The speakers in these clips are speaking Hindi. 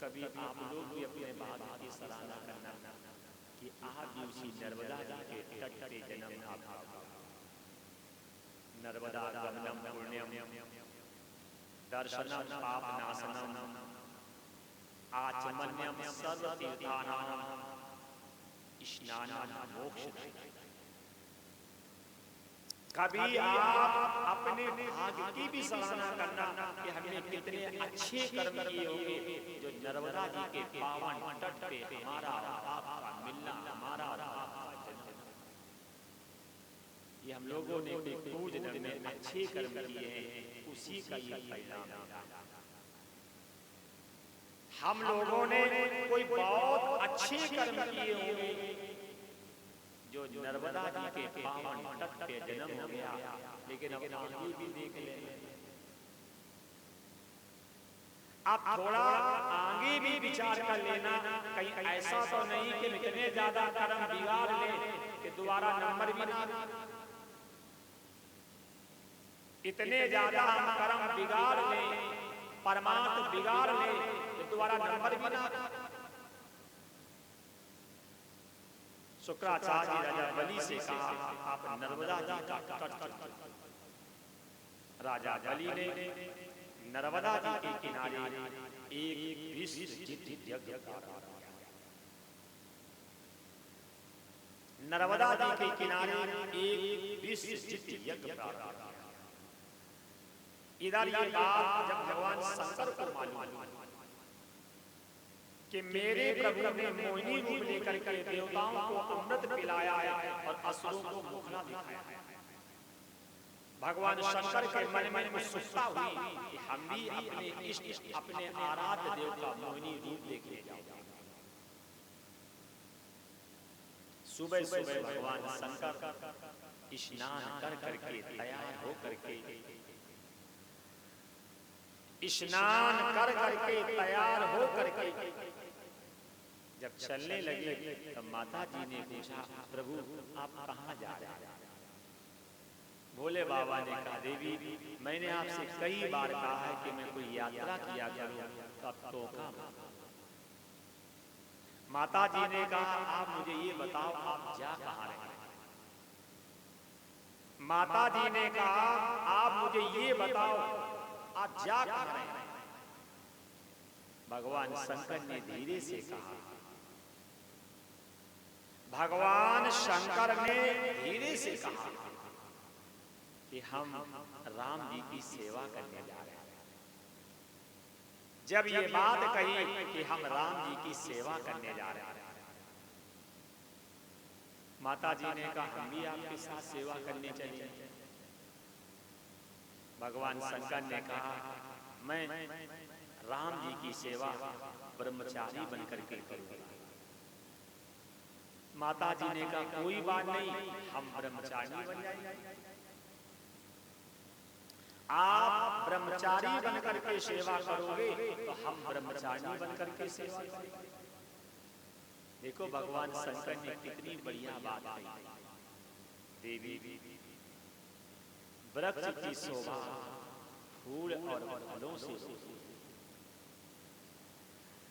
कभी आप लोग भी अपने भाग्य की सराहना करना कि आप भी उसी नर्मदा जी के तट पे जन्म आपका। नर्मदा गमनम पुण्यम दर्शनम पाप नाशनम आचमन्यम सर्व तीर्थानाम स्नानम मोक्षदायी। कभी आप अपने भाग्य की भी सराहना करना कि हमने कितने अच्छे कर्म किए होंगे जो नर्मदा जी के पावन तट पे हमारा आपका मिलना, हमारा आपका जन्म, ये हम लोगों ने पूर्व जन्म में अच्छे कर्म किए हैं, उसी का ये परिणाम है। हम लोगों ने कोई बहुत अच्छे कर्म किए होंगे जो नर्मदा जी के पावन तट पे जन्म हो गया, लेकिन अब आगे भी देख ले, आप थोड़ा आगे भी विचार कर लेना, कहीं ऐसा तो नहीं कि इतने ज्यादा कर्म बिगाड़ ले कि दोबारा नंबर भी ना, इतने ज्यादा हम कर्म बिगाड़ ले, परमात्मा बिगाड़ ले कि दोबारा नंबर भी ना। शुक्राचार्य राजा बलि से कहा आप नर्मदा जी का तट। राजा बलि ने नर्मदा जी के किनारे एक विश्वजित यज्ञ करा। नर्मदा जी के किनारे एक विश्वजित यज्ञ करा। इधर ये बात जब भगवान शंकर को मालूम कि मेरे प्रभु ने मोहिनी रूप लेकर के देवताओं को अमृत पिलाया है और असुरों को मुखला दिखाया है, भगवान शंकर के मन में उत्सुकता हुई कि हम भी अपने इष्ट, अपने आराध्य देव का मोहिनी रूप देखने जाएं। सुबह सुबह भगवान शंकर स्नान कर करके तैयार हो करके तैयार हो करके जब चलने लगे तब माता जी ने पूछा प्रभु आप कहाँ जा रहे हैं? भोले बाबा ने कहा देवी मैंने आपसे कई बार कहा है कि मैं कोई यात्रा किया करूं तो अब टोका। माता जी ने कहा आप मुझे ये बताओ आप जा कहाँ रहे हैं? माता जी ने कहा आप मुझे ये बताओ आप जा कहाँ रहे हैं? भगवान शंकर ने धीरे से कहा, भगवान शंकर ने धीरे से कहा कि हम राम जी की सेवा करने जा रहे हैं। जब ये बात कही कि हम राम जी की सेवा करने जा रहे हैं, माता जी ने कहा हम भी आपके साथ सेवा करने चले। भगवान शंकर ने कहा मैं राम जी की सेवा ब्रह्मचारी बनकर के करूंगा। माता जी ने कहा कोई बात नहीं हम ब्रह्मचारी बन जाएंगे, आप ब्रह्मचारी बनकर के सेवा करोगे तो हम ब्रह्मचारी बनकर के सेवा करेंगे। देखो भगवान शंकर ने कितनी बढ़िया बात कही। देवी वृक्ष की शोभा फूल और फलों से होती है।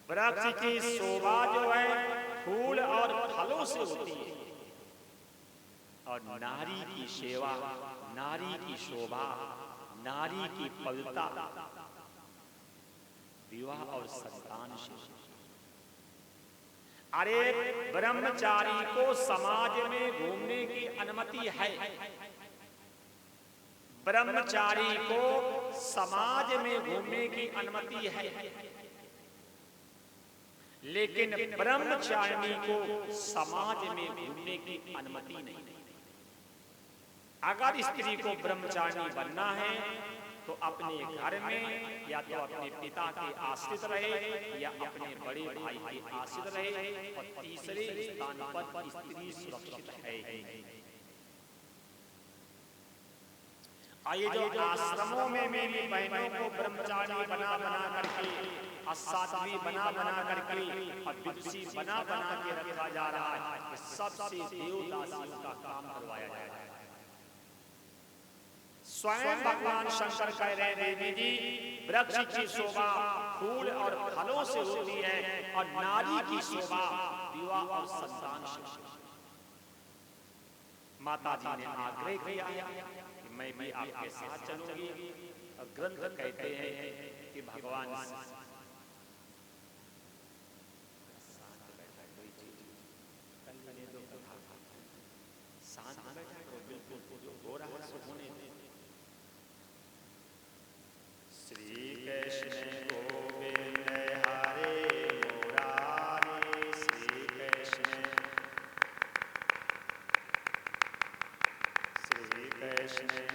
वृक्ष की शोभा जो है फूल और फलों से होती है, और नारी की सेवा, नारी की शोभा, नारी की पवित्रता विवाह और संतान से। अरे ब्रह्मचारी को समाज में घूमने की अनुमति है, ब्रह्मचारी को समाज में घूमने की अनुमति है, लेकिन ब्रह्मचारिणी को समाज में घूमने की अनुमति नहीं। अगर स्त्री को ब्रह्मचारिणी बनना है तो अपने घर में या तो अपने पिता के आश्रित रहे या अपने बड़े भाई के आश्रित रहे, और तीसरे स्थान पर स्त्री सुरक्षित है। आइए जो आश्रमों में मेरी बहनों को ब्रह्मचारी बना बना करके, साध्वी बना बना करके और विदुषी बना बना के रखा जा रहा है, सबसे देवदासी का काम करवाया जाए। स्वयं भगवान शंकर कह रहे देवी जी, वृक्ष की शोभा फूल और फलों से होती है और नारी की शोभा विवाह और संतान से। माता जी ने आग्रह किया कि मैं भी आपके साथ चलूंगी। और ग्रंथ कहते हैं कि भगवान शांत बैठा करो, बिल्कुल जो हो रहा है सो होने दो। श्री कृष्ण गोविंद हरे मुरारी, श्री कृष्ण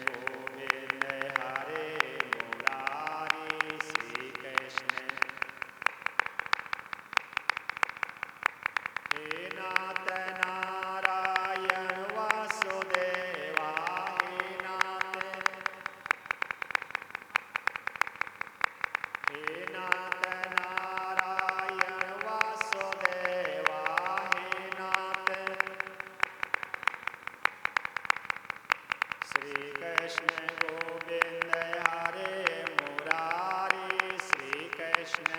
गोविंद हरे मुरारी, श्री कृष्ण हे नाथ नारायण वासुदेवा, हे नाथ नारायण वासुदेवा, हे नाथ श्री कृष्ण गोविंद हरे मुरारी, श्री कृष्ण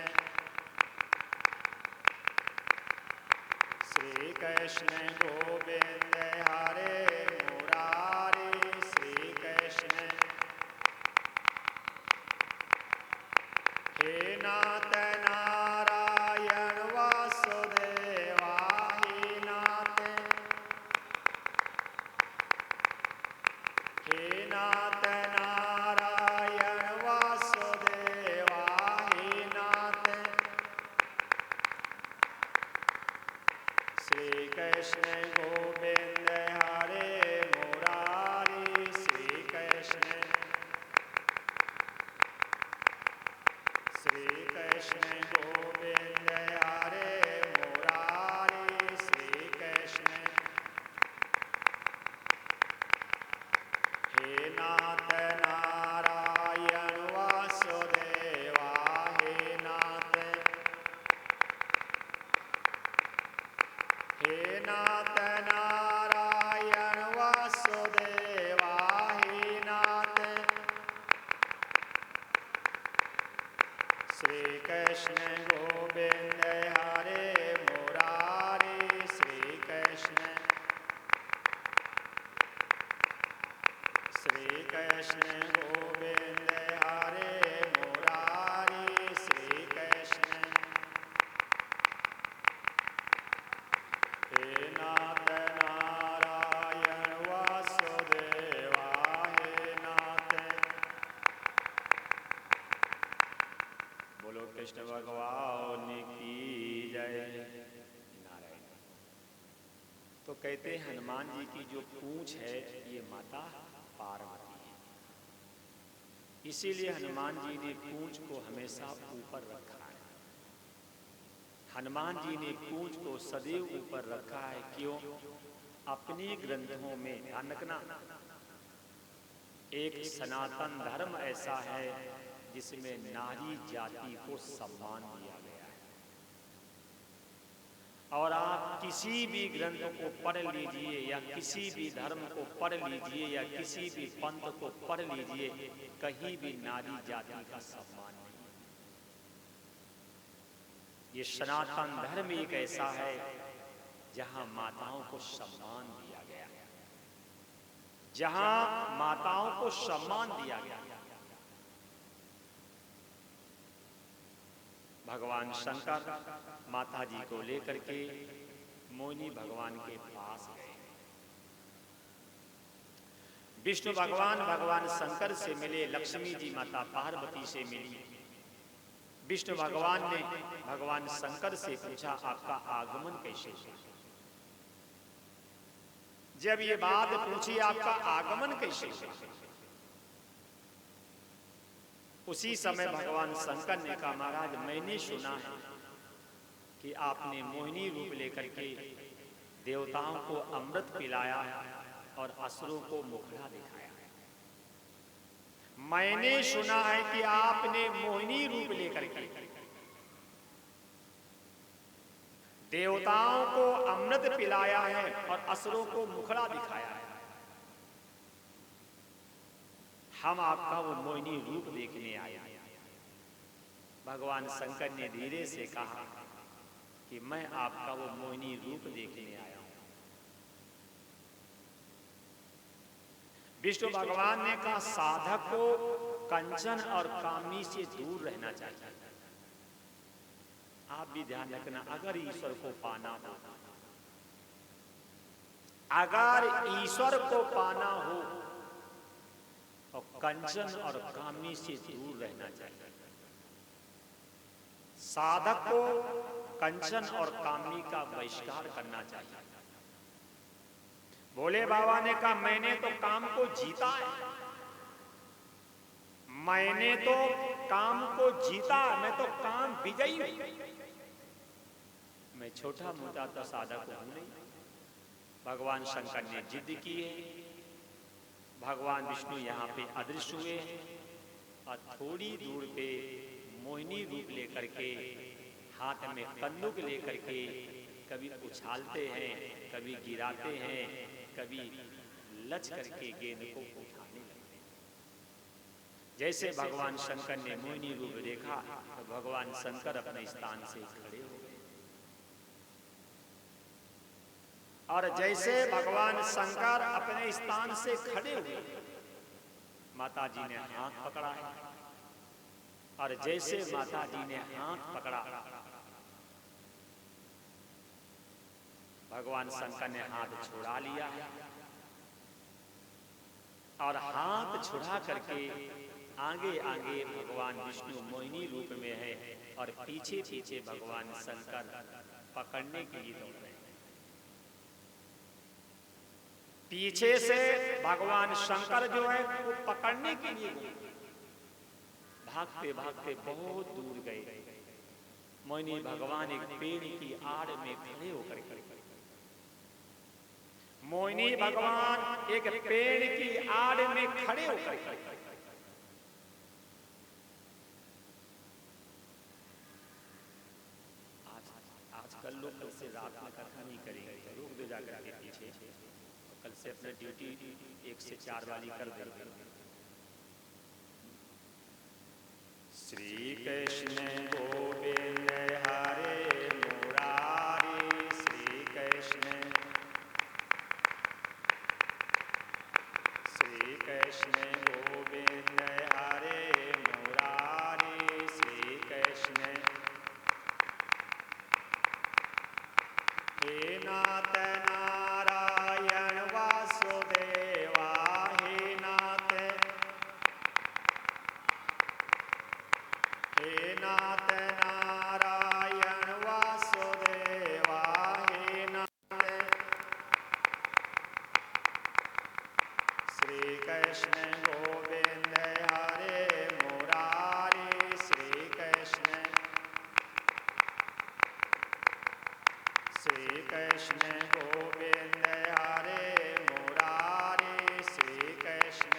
गोविंद हरे मुरारी, श्री कृष्ण हे नाथ नारायण वासुदेवा, हे नाथ नारायण वासुदेवा, हे नाथ श्री कृष्ण गोविंद हरे मुरारी, श्री कृष्ण गोविंद हरे मुरारी, श्री कृष्ण हे नाथ नारायण वासुदेवा, हे नाथ नारायण वासुदेवा, हे नाथ श्री कृष्ण गोविंद हरे मुरारी, श्री कृष्ण गोविंद हरे मुरारी, श्री कृष्ण हे नाथ नारायण वासुदेवा, हे नाथ। बोलो कृष्ण भगवान की जय। नारायण। तो कहते हैं हनुमान जी की जो पूंछ है ये माता पार्वती है, इसीलिए हनुमान जी ने पूंछ को हमेशा ऊपर रखा है। हनुमान जी ने पूंछ को सदैव ऊपर रखा है। क्यों? अपने ग्रंथों में ध्यान रखना, एक सनातन धर्म ऐसा है जिसमें नारी जाति को सम्मान दिया गया है। और आप किसी भी ग्रंथ को पढ़ लीजिए या किसी भी धर्म को पढ़ लीजिए या किसी भी पंथ को पढ़ लीजिए, कहीं भी नारी जाति का सम्मान नहीं। ये सनातन धर्म एक ऐसा है जहां माताओं को सम्मान दिया गया, जहां माताओं को सम्मान दिया गया। भगवान शंकर माता जी को लेकर के मोहिनी भगवान के पास गए। विष्णु भगवान भगवान शंकर से मिले, लक्ष्मी जी माता पार्वती से मिली। विष्णु भगवान ने भगवान शंकर से पूछा आपका आगमन कैसे हुआ? जब ये बात पूछी आपका आगमन कैसे हुआ, उसी समय भगवान शंकर ने कहा महाराज मैंने सुना है कि आपने मोहिनी रूप लेकर के देवताओं को अमृत पिलाया और असुरों को मुखड़ा दिखाया। मैंने सुना है कि आपने मोहिनी रूप लेकर के देवताओं को अमृत पिलाया है और असुरों को मुखड़ा दिखाया है। हम आपका वो मोहिनी रूप देखने आए। भगवान शंकर ने धीरे से कहा कि मैं आपका वो मोहिनी रूप देखने आया हूं। विष्णु भगवान ने कहा साधक को कंचन और कामनी से दूर रहना चाहिए। आप भी ध्यान रखना, अगर ईश्वर को पाना हो, अगर ईश्वर को पाना हो तो कंचन और कामनी से दूर रहना चाहिए। साधक को कंचन और कामनी का बहिष्कार करना चाहिए। भोले बाबा ने कहा मैंने तो काम को जीता है, मैंने तो काम को जीता, मैं तो काम विजयी हूं। मैं छोटा मोटा तो साधक हूं नहीं। भगवान शंकर ने जिद की है। भगवान विष्णु यहाँ पे अदृश्य हुए हैं और थोड़ी दूर पे मोहिनी रूप लेकर के, हाथ में कंदुक लेकर के कभी उछालते हैं, कभी गिराते हैं, कभी लच करके गेंद को उठाने लगते हैं। जैसे भगवान शंकर ने मोहिनी रूप देखा तो भगवान शंकर अपने स्थान से खड़े हो गए। और जैसे भगवान शंकर अपने स्थान से खड़े हुए, माता जी ने हाथ पकड़ा है। और जैसे माता जी ने हाथ पकड़ा, भगवान शंकर ने हाथ छुड़ा लिया और हाथ छुड़ा करके आगे आगे भगवान विष्णु मोहिनी रूप में है और पीछे पीछे भगवान शंकर पकड़ने के लिए दौड़ रहे हैं। पीछे से भगवान शंकर जो है वो पकड़ने के लिए भागते भागते बहुत दूर गए। मोहिनी भगवान एक पेड़ की आड़ में खड़े होकर मोहिनी भगवान एक पेड़ की आड़ में खड़े होकर आजकल लोग कल से रात में कथा नहीं करेंगे, रोक दो जाकर के पीछे, कल से अपनी ड्यूटी 1 से 4 वाली कर देंगे। श्री कृष्ण गोविंद हरे मुरारी, श्री कृष्ण गोविंद हरे मुरारी, श्री कृष्ण हे नाथ नारायण वासुदेवा, हे नाथ नारायण वासुदेवा, हे नाथ श्री कृष्ण गोविंद हरे मुरारी, श्री कृष्ण गोविंद हरे मुरारी, श्री कृष्ण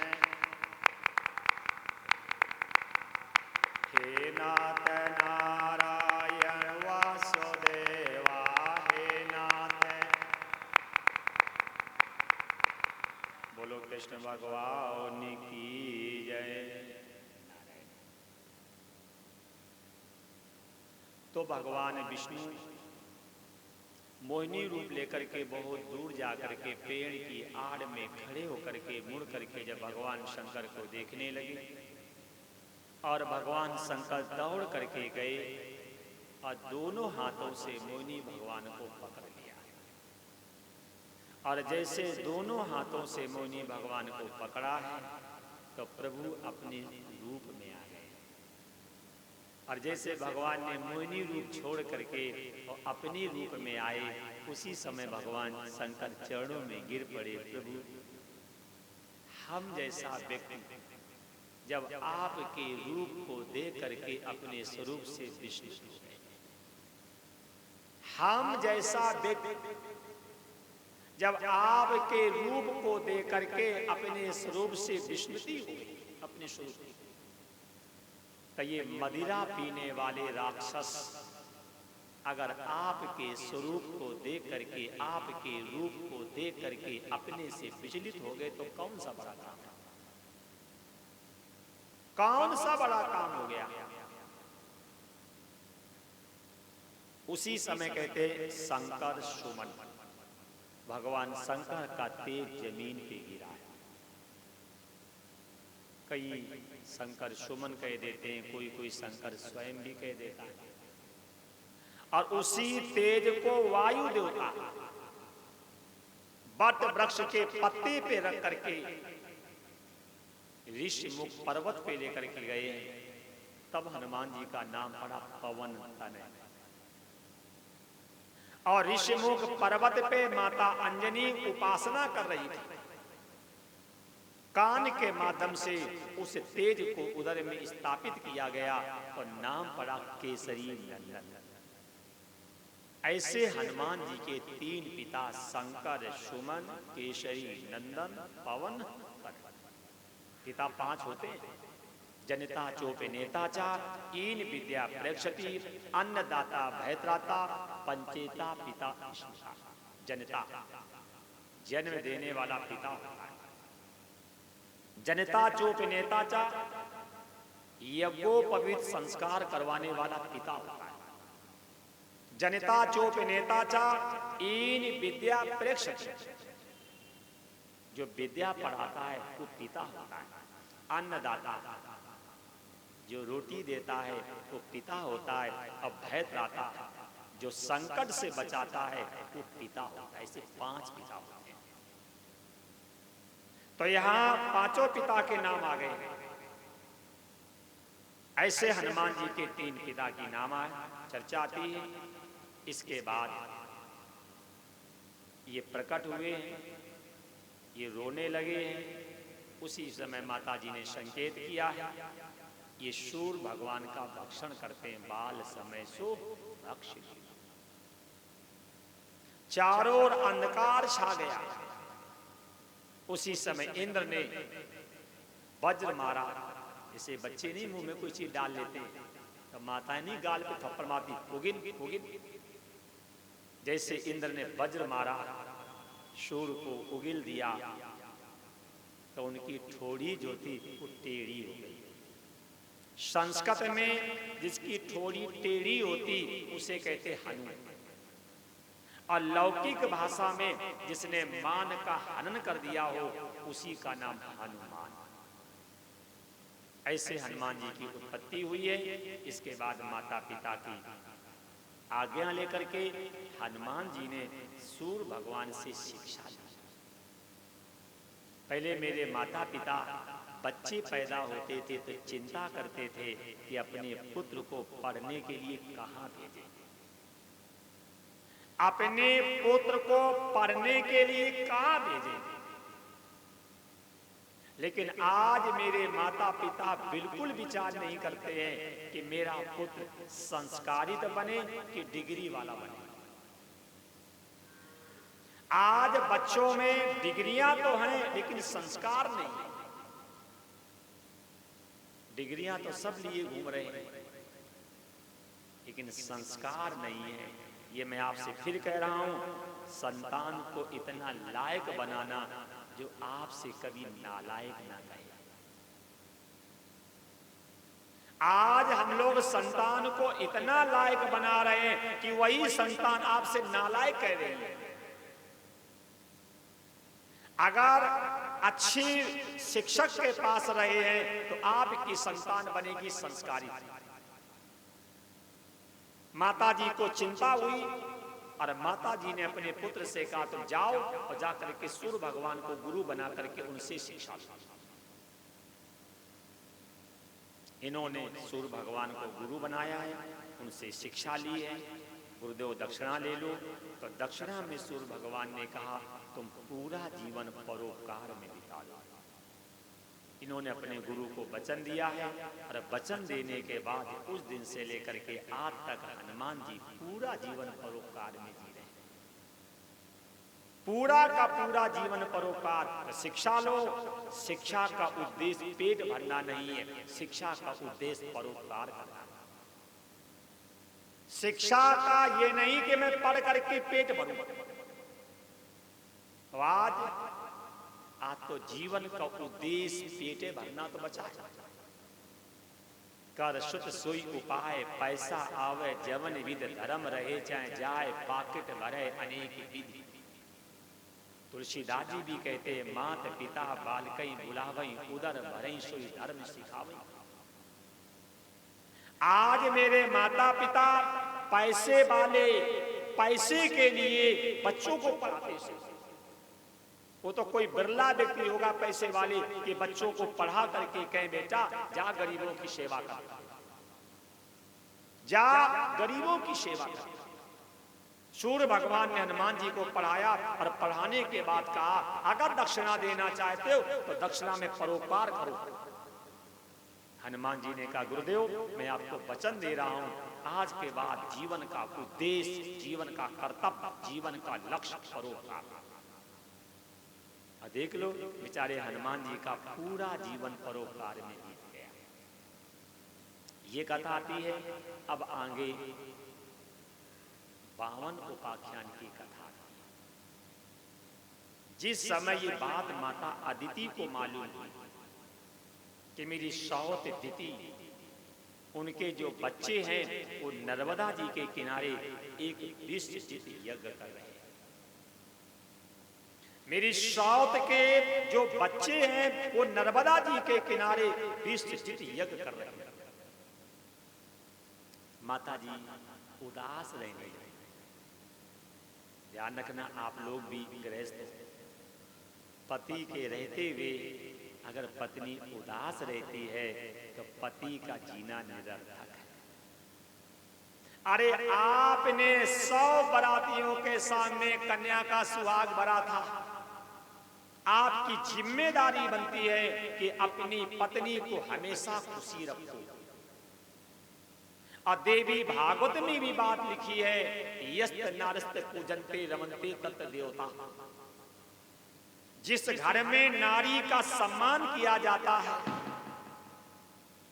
हे नाथ नारायण वासुदेवा, हे नाथ। बोलो कृष्ण भगवान की जय। तो भगवान विष्णु मोहिनी रूप लेकर के बहुत दूर जाकर के पेड़ की आड़ में खड़े होकर के मुड़ करके जब भगवान शंकर को देखने लगे और भगवान शंकर दौड़ करके गए और दोनों हाथों से मोहिनी भगवान को पकड़ लिया। और जैसे दोनों हाथों से मोहिनी भगवान को पकड़ा है तो प्रभु अपने रूप में आ गए। और जैसे भगवान ने मोहिनी रूप छोड़ करके और अपने रूप में आए, उसी समय भगवान शंकर चरणों में गिर पड़े। प्रभु, हम जैसा व्यक्ति जब आपके रूप को देख करके अपने स्वरूप से विस्मित हो गए, हम जैसा व्यक्ति जब आपके रूप को देख करके अपने स्वरूप से विस्मृति हुए, अपने स्वरूप, तो ये मदिरा पीने वाले राक्षस अगर आपके स्वरूप को देख करके, आपके रूप को देख करके अपने से विचलित हो गए तो कौन सा बड़ा काम है। कौन सा बड़ा काम हो गया? उसी समय कहते शंकर सुमन, भगवान शंकर का तेज जमीन पे गिरा है। कई शंकर सुमन कह देते हैं, कोई कोई शंकर स्वयं भी कह देता है। और उसी तेज को वायु देवता बट वृक्ष के पत्ते पे रख करके ऋषिमुख पर्वत पे लेकर के गए, तब हनुमान जी का नाम पड़ा पवन तनय। और ऋषिमुख पर्वत पे माता अंजनी उपासना कर रही थी, कान के माध्यम से उस तेज को उदर में स्थापित किया गया और नाम पड़ा केसरी नंदन। ऐसे हनुमान जी के तीन पिता शंकर, सुमन, केसरी नंदन, पवन तनय। पिता पांच होते हैं, जनिता चोप नेता चा, ईन विद्या प्रेक्षती, अन्नदाता भयत्राता, पंचेता पिता ईश्वरा। जनिता जन्म देने वाला पिता होता है। जनिता चोप नेता चा, यज्ञोपवीत संस्कार करवाने वाला पिता होता है। जनिता चोप नेता चा, ईन विद्या प्रेक्षती, जो विद्या पढ़ाता है वो पिता होता है। अन्नदाता, जो रोटी देता है वो पिता होता है। अब भयत्राता, जो संकट से बचाता है वो पिता होता है। ऐसे पांच पिता होते हैं। तो यहां पांचों पिता के नाम आ गए। ऐसे हनुमान जी के तीन पिता की नाम चर्चा आती है। इसके बाद ये प्रकट हुए हैं, ये रोने लगे हैं। उसी समय माता जी ने संकेत किया है, ये सूर्य भगवान का भक्षण करते हैं। बाल समय सो भक्ष। चारों ओर अंधकार छा गया। उसी समय इंद्र ने वज्र मारा। जैसे बच्चे नहीं मुंह में कोई चीज डाल लेते हैं, तो माताएं नहीं गाल पे थप्पड़ मारती, उगिन उगिन। जैसे इंद्र ने वज्र मारा, सूर्य को उगिल दिया, तो उनकी ठोड़ी जो थी वो टेढ़ी हो गई। संस्कृत में जिसकी ठोड़ी टेढ़ी होती उसे कहते हनु, और लौकिक भाषा में जिसने मान का हनन कर दिया हो उसी का नाम हनुमान। ऐसे हनुमान जी की उत्पत्ति हुई है। इसके बाद माता पिता की आज्ञा लेकर के हनुमान जी ने सूर्य भगवान से शिक्षा ली। पहले मेरे माता पिता बच्चे पैदा होते थे तो चिंता करते थे कि अपने पुत्र को पढ़ने के लिए कहाँ भेजें। अपने पुत्र को पढ़ने के लिए कहाँ भेजें। लेकिन आज मेरे माता पिता बिल्कुल विचार नहीं करते हैं कि मेरा पुत्र संस्कारित बने कि डिग्री वाला बने। आज बच्चों में डिग्रियां तो हैं लेकिन संस्कार नहीं है। डिग्रियां तो सब लिए घूम रहे हैं लेकिन संस्कार नहीं है। ये मैं आपसे फिर कह रहा हूं, संतान को इतना लायक बनाना जो आपसे कभी नालायक ना कहे। आज हम लोग संतान को इतना लायक बना रहे हैं कि वही संतान आपसे नालायक कह रही है। अगर अच्छी शिक्षक के पास रहे हैं तो आपकी संतान बनेगी संस्कारित। माता जी को चिंता हुई और माता जी ने अपने पुत्र से कहा तुम जाओ और जाकर के सूर्य भगवान को गुरु बना करके उनसे शिक्षा लो। इन्होंने सूर्य भगवान को गुरु बनाया है, उनसे शिक्षा ली है। गुरुदेव दक्षिणा ले लो, तो दक्षिणा में सूर्य भगवान ने कहा तुम पूरा जीवन परोपकार में बिता लो। इन्होंने अपने गुरु को वचन दिया है और वचन देने के बाद उस दिन से लेकर के आज तक हनुमान जी पूरा जीवन परोपकार में जी रहे हैं। पूरा का पूरा जीवन परोपकार। शिक्षा लो, शिक्षा का उद्देश्य पेट भरना नहीं है, शिक्षा का उद्देश्य परोपकार करना। शिक्षा का ये नहीं कि मैं पढ़ करके पेट भरूं। तो आज तो जीवन का उद्देश्य पेटे भरना तो बचा है। कर सुत सोई उपाय पैसा आवे जवन विध धर्म रहे चाहे जाए पाकिट भरे अनेक विधि। तुलसीदास जी भी कहते हैं मात पिता बालकई बुलावई उदर भरई सोई धर्म सिखावई। आज मेरे माता पिता पैसे वाले पैसे के लिए बच्चों को पढ़ाते से, वो तो कोई बिरला व्यक्ति होगा पैसे वाले कि बच्चों को पढ़ा करके कहे बेटा जा गरीबों की सेवा कर, जा गरीबों की सेवा कर। सूर्य भगवान ने हनुमान जी को पढ़ाया और पढ़ाने के बाद कहा अगर दक्षिणा देना चाहते हो तो दक्षिणा में परोपकार करो। हनुमान जी ने कहा गुरुदेव मैं आपको वचन दे रहा हूं, आज के बाद जीवन का उद्देश्य, जीवन का कर्तव्य, जीवन का लक्ष्य परोपकार। देख लो बेचारे हनुमान जी का पूरा जीवन परोपकार में बीत गया। ये कथा आती है। अब आगे 52 उपाख्यान की कथा। जिस समय ये बात माता अदिति को मालूम हुई कि मेरी सौत दिति, उनके जो बच्चे हैं वो नर्मदा जी के किनारे एक विस्तृत यज्ञ कर रहे हैं। मेरी सौत के जो बच्चे हैं वो नर्मदा जी के किनारे विस्तृत यज्ञ कर रहे हैं। माता जी उदास रहने लगे। ध्यान रखना आप लोग भी गृहस्थ, पति के रहते हुए अगर पत्नी उदास रहती है तो पति का जीना निरर्थक है। अरे आपने 100 बारातियों के सामने कन्या का सुहाग भरा था। आपकी जिम्मेदारी बनती है कि अपनी पत्नी को हमेशा खुशी रखो। और देवी भागवत में भी बात लिखी है यस्त नारस्त पूजन्ते रमन्ते तत् देवता। जिस घर में नारी का सम्मान किया जाता है,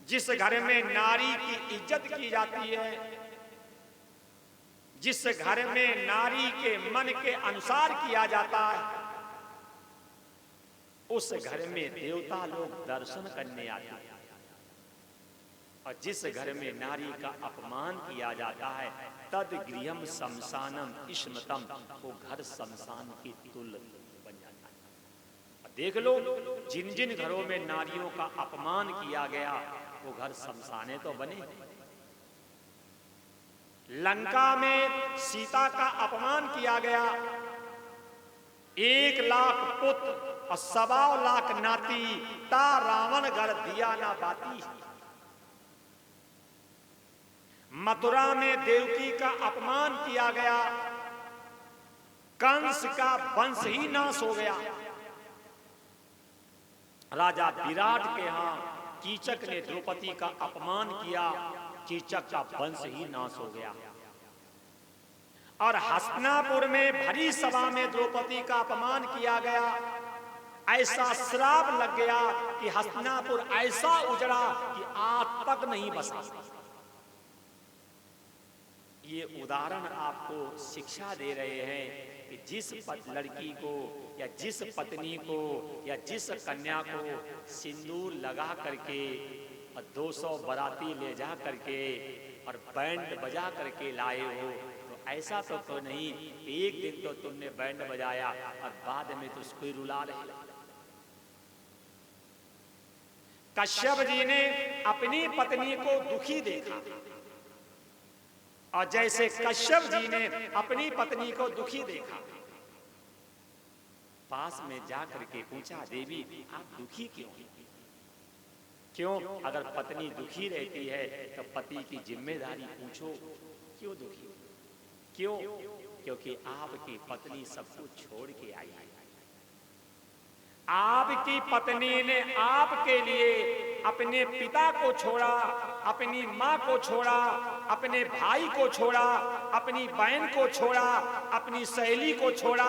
जिस घर में नारी की इज्जत की जाती है, जिस घर में नारी के मन के अनुसार किया जाता है, उस घर में देवता लोग दर्शन करने आते हैं। और जिस घर में नारी का अपमान किया जाता है तद गृहम शमशानम स्मृतम, वो घर शमशान की तुल्य बन जाता है। देख लो जिन जिन घरों में नारियों का अपमान किया गया वो घर शमशाने तो बने। लंका में सीता का अपमान किया गया, 1 लाख पुत्र और 1.25 लाख नाती, ता रावण घर दिया ना बाती। मथुरा में देवकी का अपमान किया गया, कंस का वंश ही नाश हो गया। राजा विराट के यहां कीचक ने द्रौपदी का अपमान किया, कीचक का वंश ही नाश हो गया। और हस्तिनापुर में भरी सभा में द्रौपदी का अपमान किया गया, ऐसा श्राप लग गया कि हस्तिनापुर ऐसा उजड़ा कि आज तक नहीं बसा। ये उदाहरण आपको शिक्षा दे रहे हैं कि जिस लड़की को या जिस पत्नी को या जिस कन्या को सिंदूर लगा करके और 200 बाराती ले जा करके और बैंड बजा करके लाए हो, तो ऐसा तो नहीं एक दिन तो तुमने बैंड बजाया और बाद में तो उसको रुला रहे। कश्यप जी ने अपनी पत्नी को दुखी देखा और जैसे कश्यप जी ने अपनी पत्नी को दुखी देखा, पास में जाकर के पूछा देवी आप दुखी क्यों? क्यों? अगर पत्नी दुखी रहती है तो पति की जिम्मेदारी पूछो, क्यों दुखी? क्यों? क्योंकि आपकी पत्नी सब कुछ छोड़ के आई है। आपकी पत्नी ने आपके लिए अपने पिता को छोड़ा, अपनी माँ को छोड़ा, अपने भाई को छोड़ा, अपनी बहन को छोड़ा, अपनी सहेली को छोड़ा,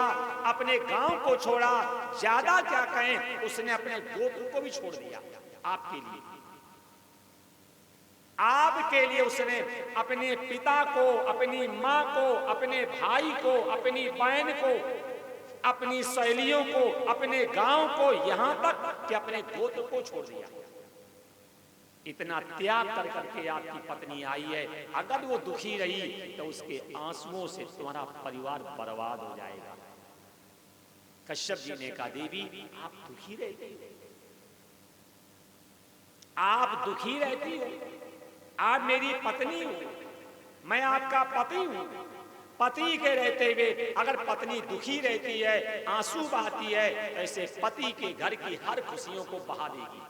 अपने गांव को छोड़ा, ज्यादा क्या कहें उसने अपने गोत्र को भी छोड़ दिया आपके लिए। आपके लिए उसने अपने पिता को, अपनी माँ को, अपने भाई को, अपनी बहन को, अपनी सहेलियों को, अपने गांव को, यहां तक कि अपने गोत्र को छोड़ दिया। इतना त्याग कर करके आपकी पत्नी आई है, अगर वो दुखी रही तो उसके आंसुओं से तुम्हारा परिवार बर्बाद हो जाएगा। कश्यप जी ने कहा देवी आप दुखी रहती हो, आप दुखी रहती हो, आप मेरी पत्नी हो, मैं आपका पति हूं। पति के रहते हुए अगर पत्नी दुखी रहती है, आंसू बहाती है, ऐसे पति के घर की हर खुशियों को बहा देगी।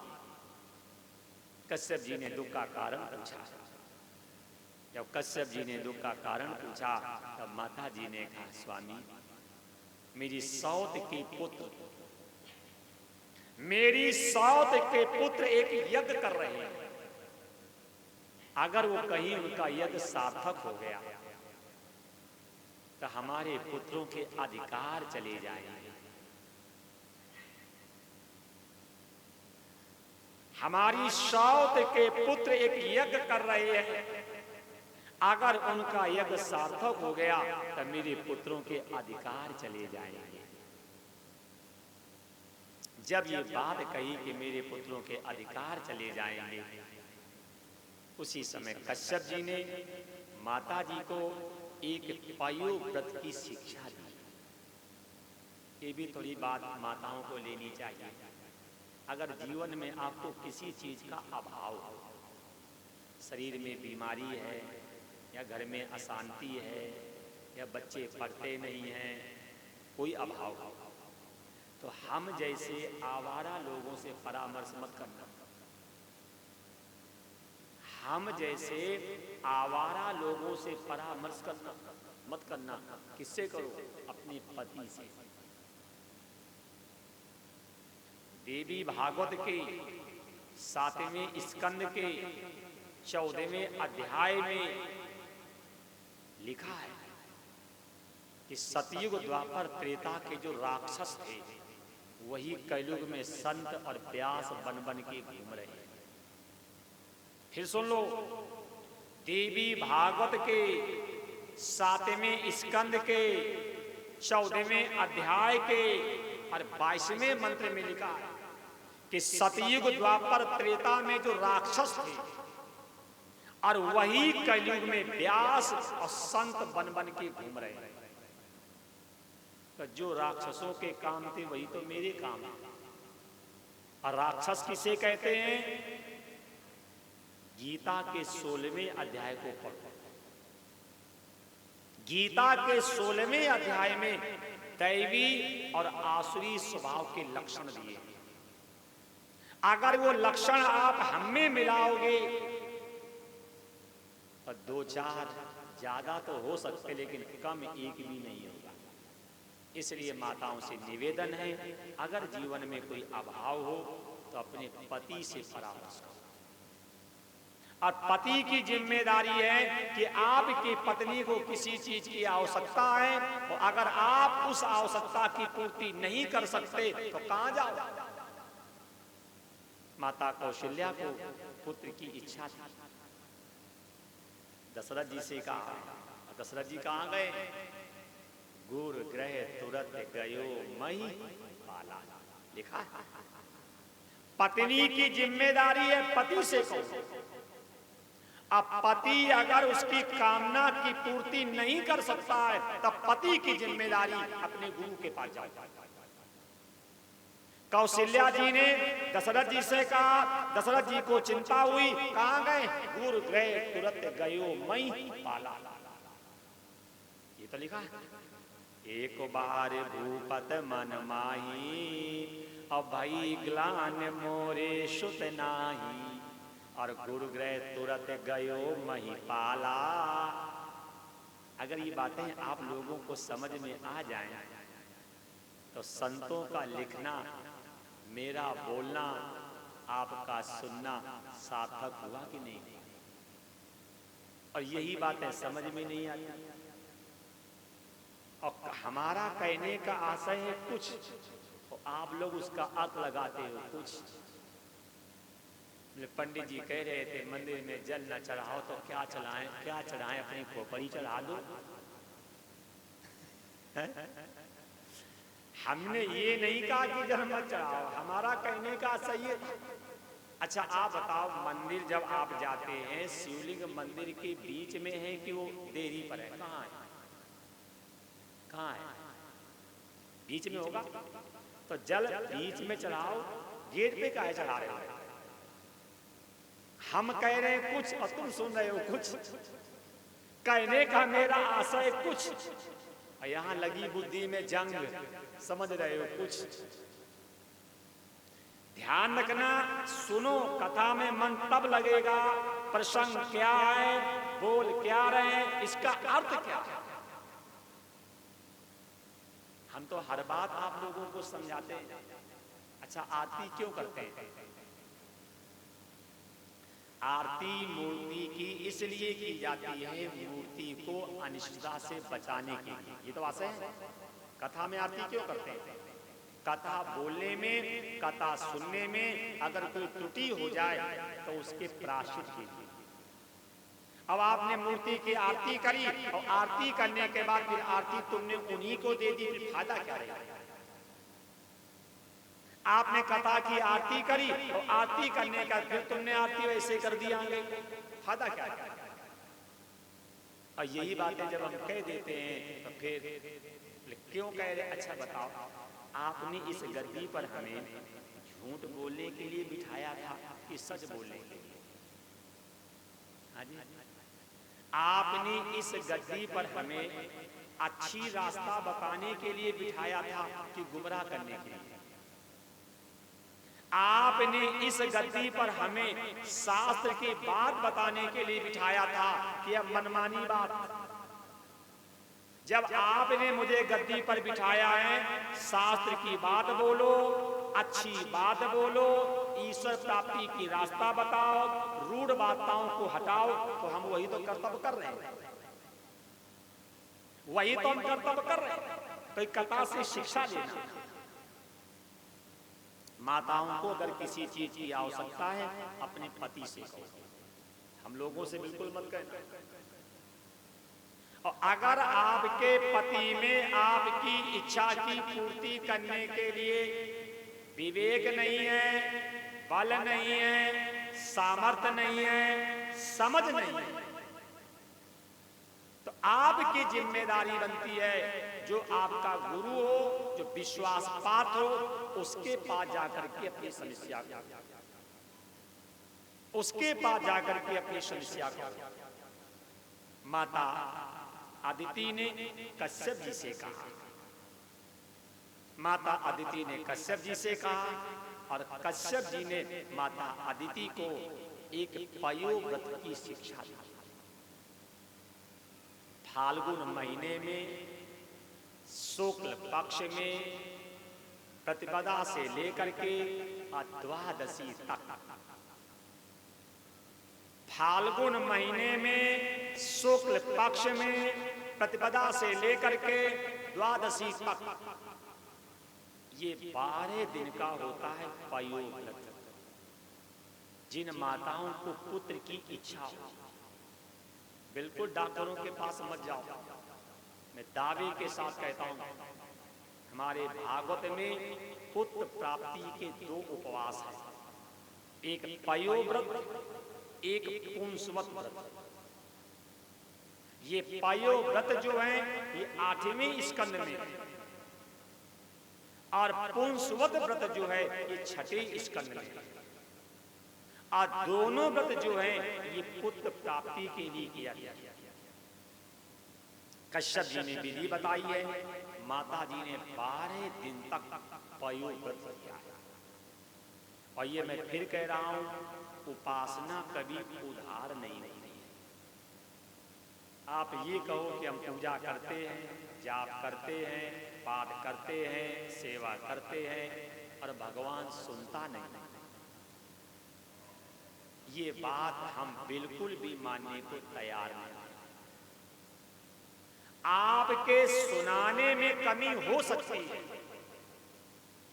कश्यप जी ने दुख का कारण पूछा। जब कश्यप जी ने दुख का कारण पूछा तब माता जी ने कहा स्वामी मेरी सौत के पुत्र, मेरी सौत के पुत्र एक यज्ञ कर रहे हैं, अगर वो कहीं उनका यज्ञ सार्थक हो गया तो हमारे पुत्रों के अधिकार चले जाएंगे। हमारी सौत के पुत्र एक यज्ञ कर रहे हैं, अगर उनका यज्ञ सार्थक हो गया तो मेरे पुत्रों के अधिकार चले जाएंगे। जब ये बात कही कि मेरे पुत्रों के अधिकार चले जाएंगे, उसी समय कश्यप जी ने माता जी को एक पयोव्रत की शिक्षा दी। ये भी थोड़ी बात माताओं को लेनी चाहिए। अगर जीवन में आपको किसी चीज का अभाव हो, शरीर में बीमारी है या घर में अशांति है या बच्चे पढ़ते नहीं हैं, कोई अभाव हो, तो हम जैसे आवारा लोगों से परामर्श मत करना। हम जैसे आवारा लोगों से परामर्श करना मत करना। किससे करो? अपने पति से। देवी भागवत के 7वें स्कंद के 14वें अध्याय में लिखा है कि सतयुग द्वापर त्रेता के जो राक्षस थे वही कलयुग में संत और व्यास बन बन के घूम रहे हैं। फिर सुन लो, देवी भागवत के 7वें स्कंद के 14वें अध्याय के और 22वें मंत्र में लिखा है कि सतयुग द्वापर त्रेता में जो राक्षस थे और वही कलयुग में व्यास और संत बन बन के घूम रहे हैं। तो जो राक्षसों के काम थे वही तो मेरे काम है। और राक्षस किसे कहते हैं? गीता के 16वें अध्याय को पढ़ो। गीता के 16वें अध्याय में दैवी और आसुरी स्वभाव के लक्षण दिए। अगर वो लक्षण आप हम में मिलाओगे तो 2-4 ज्यादा तो हो सकते लेकिन कम एक भी नहीं होगा। इसलिए माताओं से निवेदन है, अगर जीवन में कोई अभाव हो तो अपने पति से परामर्श करो। और पति की जिम्मेदारी है कि आपकी पत्नी को किसी चीज की आवश्यकता है, तो अगर आप उस आवश्यकता की पूर्ति नहीं कर सकते तो कहां जाओ? माता कौशल्या को पुत्र की इच्छा थी। दशरथ जी से कहा, दशरथ जी कहां गए? गुरु ग्रह तुरत गयो मही पाला। लिखा है पत्नी की जिम्मेदारी है पति से कहो। अब पति अगर उसकी कामना की पूर्ति नहीं कर सकता है तब पति की जिम्मेदारी अपने गुरु के पास जाओ। कौशल्या जी ने दशरथ जी से कहा, दशरथ जी को चिंता हुई, कहां गए? गुरु ग्रह तुरत गयो मई पाला। ये तो लिखा है, एक बार भूपत मन माही अब भई ग्लान मोरे सुत नाही और गुरु ग्रह तुरत गयो मही पाला। अगर ये बातें आप लोगों को समझ में आ जाएं तो संतों का लिखना, मेरा बोलना, आपका सुनना सार्थक हुआ कि नहीं? और यही बातें समझ में नहीं आती और हमारा कहने का आशय है कुछ, तो आप लोग उसका अर्थ लगाते हो कुछ। पंडित जी कह रहे थे मंदिर में जल न चढ़ाओ तो क्या चढ़ाएं? क्या चढ़ाएं? अपनी खोपड़ी चढ़ा दो। हमने ये नहीं कहा कि जल मत चढ़ाओ, हमारा कहने का सही है अच्छा आप बताओ, मंदिर जब आप जाते हैं, शिवलिंग मंदिर के बीच में है कि वो देरी पर है? कहाँ है? कहाँ है? बीच में होगा तो जल बीच में चढ़ाओ, गेट पे काहे चढ़ा रहे हो? हम कह रहे हैं कुछ और तुम सुन रहे हो कुछ। कहने का मेरा आशय कुछ और यहां लगी बुद्धि में जंग, समझ रहे हो कुछ। ध्यान रखना, सुनो, कथा में मन तब लगेगा प्रसंग क्या है, बोल क्या रहे हैं, इसका अर्थ क्या है। हम तो हर बात आप लोगों को समझाते हैं। अच्छा आरती क्यों करते हैं? आरती मूर्ति की इसलिए की जाती है, मूर्ति को अनिष्टता से बचाने के लिए। ये तो आशय है। कथा में आरती क्यों करते हैं? कथा बोलने में, कथा सुनने में अगर कोई त्रुटि हो जाए तो उसके प्रायश्चित के लिए। अब आपने मूर्ति की आरती करी और आरती करने के बाद फिर आरती तुमने उन्हीं को दे दी, फिर फायदा क्या रहेगा? आपने कथा की आरती करी और आरती करने का फिर तुमने आरती वैसे कर दिया, फायदा क्या है? और यही बातें जब हम कह देते हैं तो फिर क्यों कह रहे? अच्छा बताओ, आपने इस गद्दी पर हमें झूठ बोलने के लिए बिठाया था कि सच बोलने के लिए? हाँ जी, आपने इस गद्दी पर हमें अच्छी रास्ता बताने के लिए बिठाया था कि गुमराह करने के लिए? आपने इस गद्दी पर हमें शास्त्र की बात बताने के लिए बिठाया था कि अब मनमानी बात। जब आपने मुझे गद्दी पर बिठाया है, शास्त्र की बात बोलो, अच्छी बात बोलो, ईश्वर प्राप्ति की रास्ता बताओ, रूढ़ बाताओं को हटाओ, तो हम वही तो कर्तव्य कर रहे हैं। वही तो हम कर्तव्य कर रहे हैं। तो कथा से शिक्षा लेना। माताओं को अगर किसी चीज की आवश्यकता है अपने पति से कहो, हम लोगों से बिल्कुल मत कहें। और अगर आपके पति में आपकी इच्छा की पूर्ति करने के लिए विवेक नहीं है, बल नहीं है, सामर्थ्य नहीं है, समझ नहीं है, तो आपकी जिम्मेदारी बनती है, जो आपका गुरु हो, जो विश्वास पात्र हो, उसके पास जाकर के अपनी समस्या को, उसके पास जाकर के अपनी समस्या को। माता अदिति ने कश्यप जी से कहा, माता अदिति ने कश्यप जी से कहा, और कश्यप जी ने माता अदिति को एक पयोव्रत की शिक्षा दी। फाल्गुन महीने में शुक्ल पक्ष में प्रतिपदा से लेकर के द्वादशी तक, फाल्गुन महीने में शुक्ल पक्ष में प्रतिपदा से लेकर के द्वादशी तक, ये 12 दिन का होता है पयोव्रत। जिन माताओं को पुत्र की इच्छा हो, बिल्कुल डॉक्टरों के पास मत जाओ। मैं दावे के साथ कहता हूं, हमारे भागवत में पुत्र प्राप्ति के 2 उपवास हैं, एक पयोव्रत, एक पुंसवत व्रत। ये पयोव्रत जो है ये 8वें स्कंद में, और पुंसवत व्रत जो है ये 6ठे स्कंद में। और दोनों व्रत जो है ये पुत्र प्राप्ति के लिए किया गया। कश्यप जी ने विधि बताई है, माता जी ने 12 दिन तक पयोव्रत किया है। और ये मैं फिर कह रहा हूं, उपासना कभी उधार नहीं होती है। आप ये कहो कि हम पूजा करते हैं, जाप करते हैं, पाठ करते हैं, सेवा करते हैं, और भगवान सुनता नहीं, ये बात हम बिल्कुल भी मानने को तैयार नहीं। आपके सुनाने में कमी हो सकती है,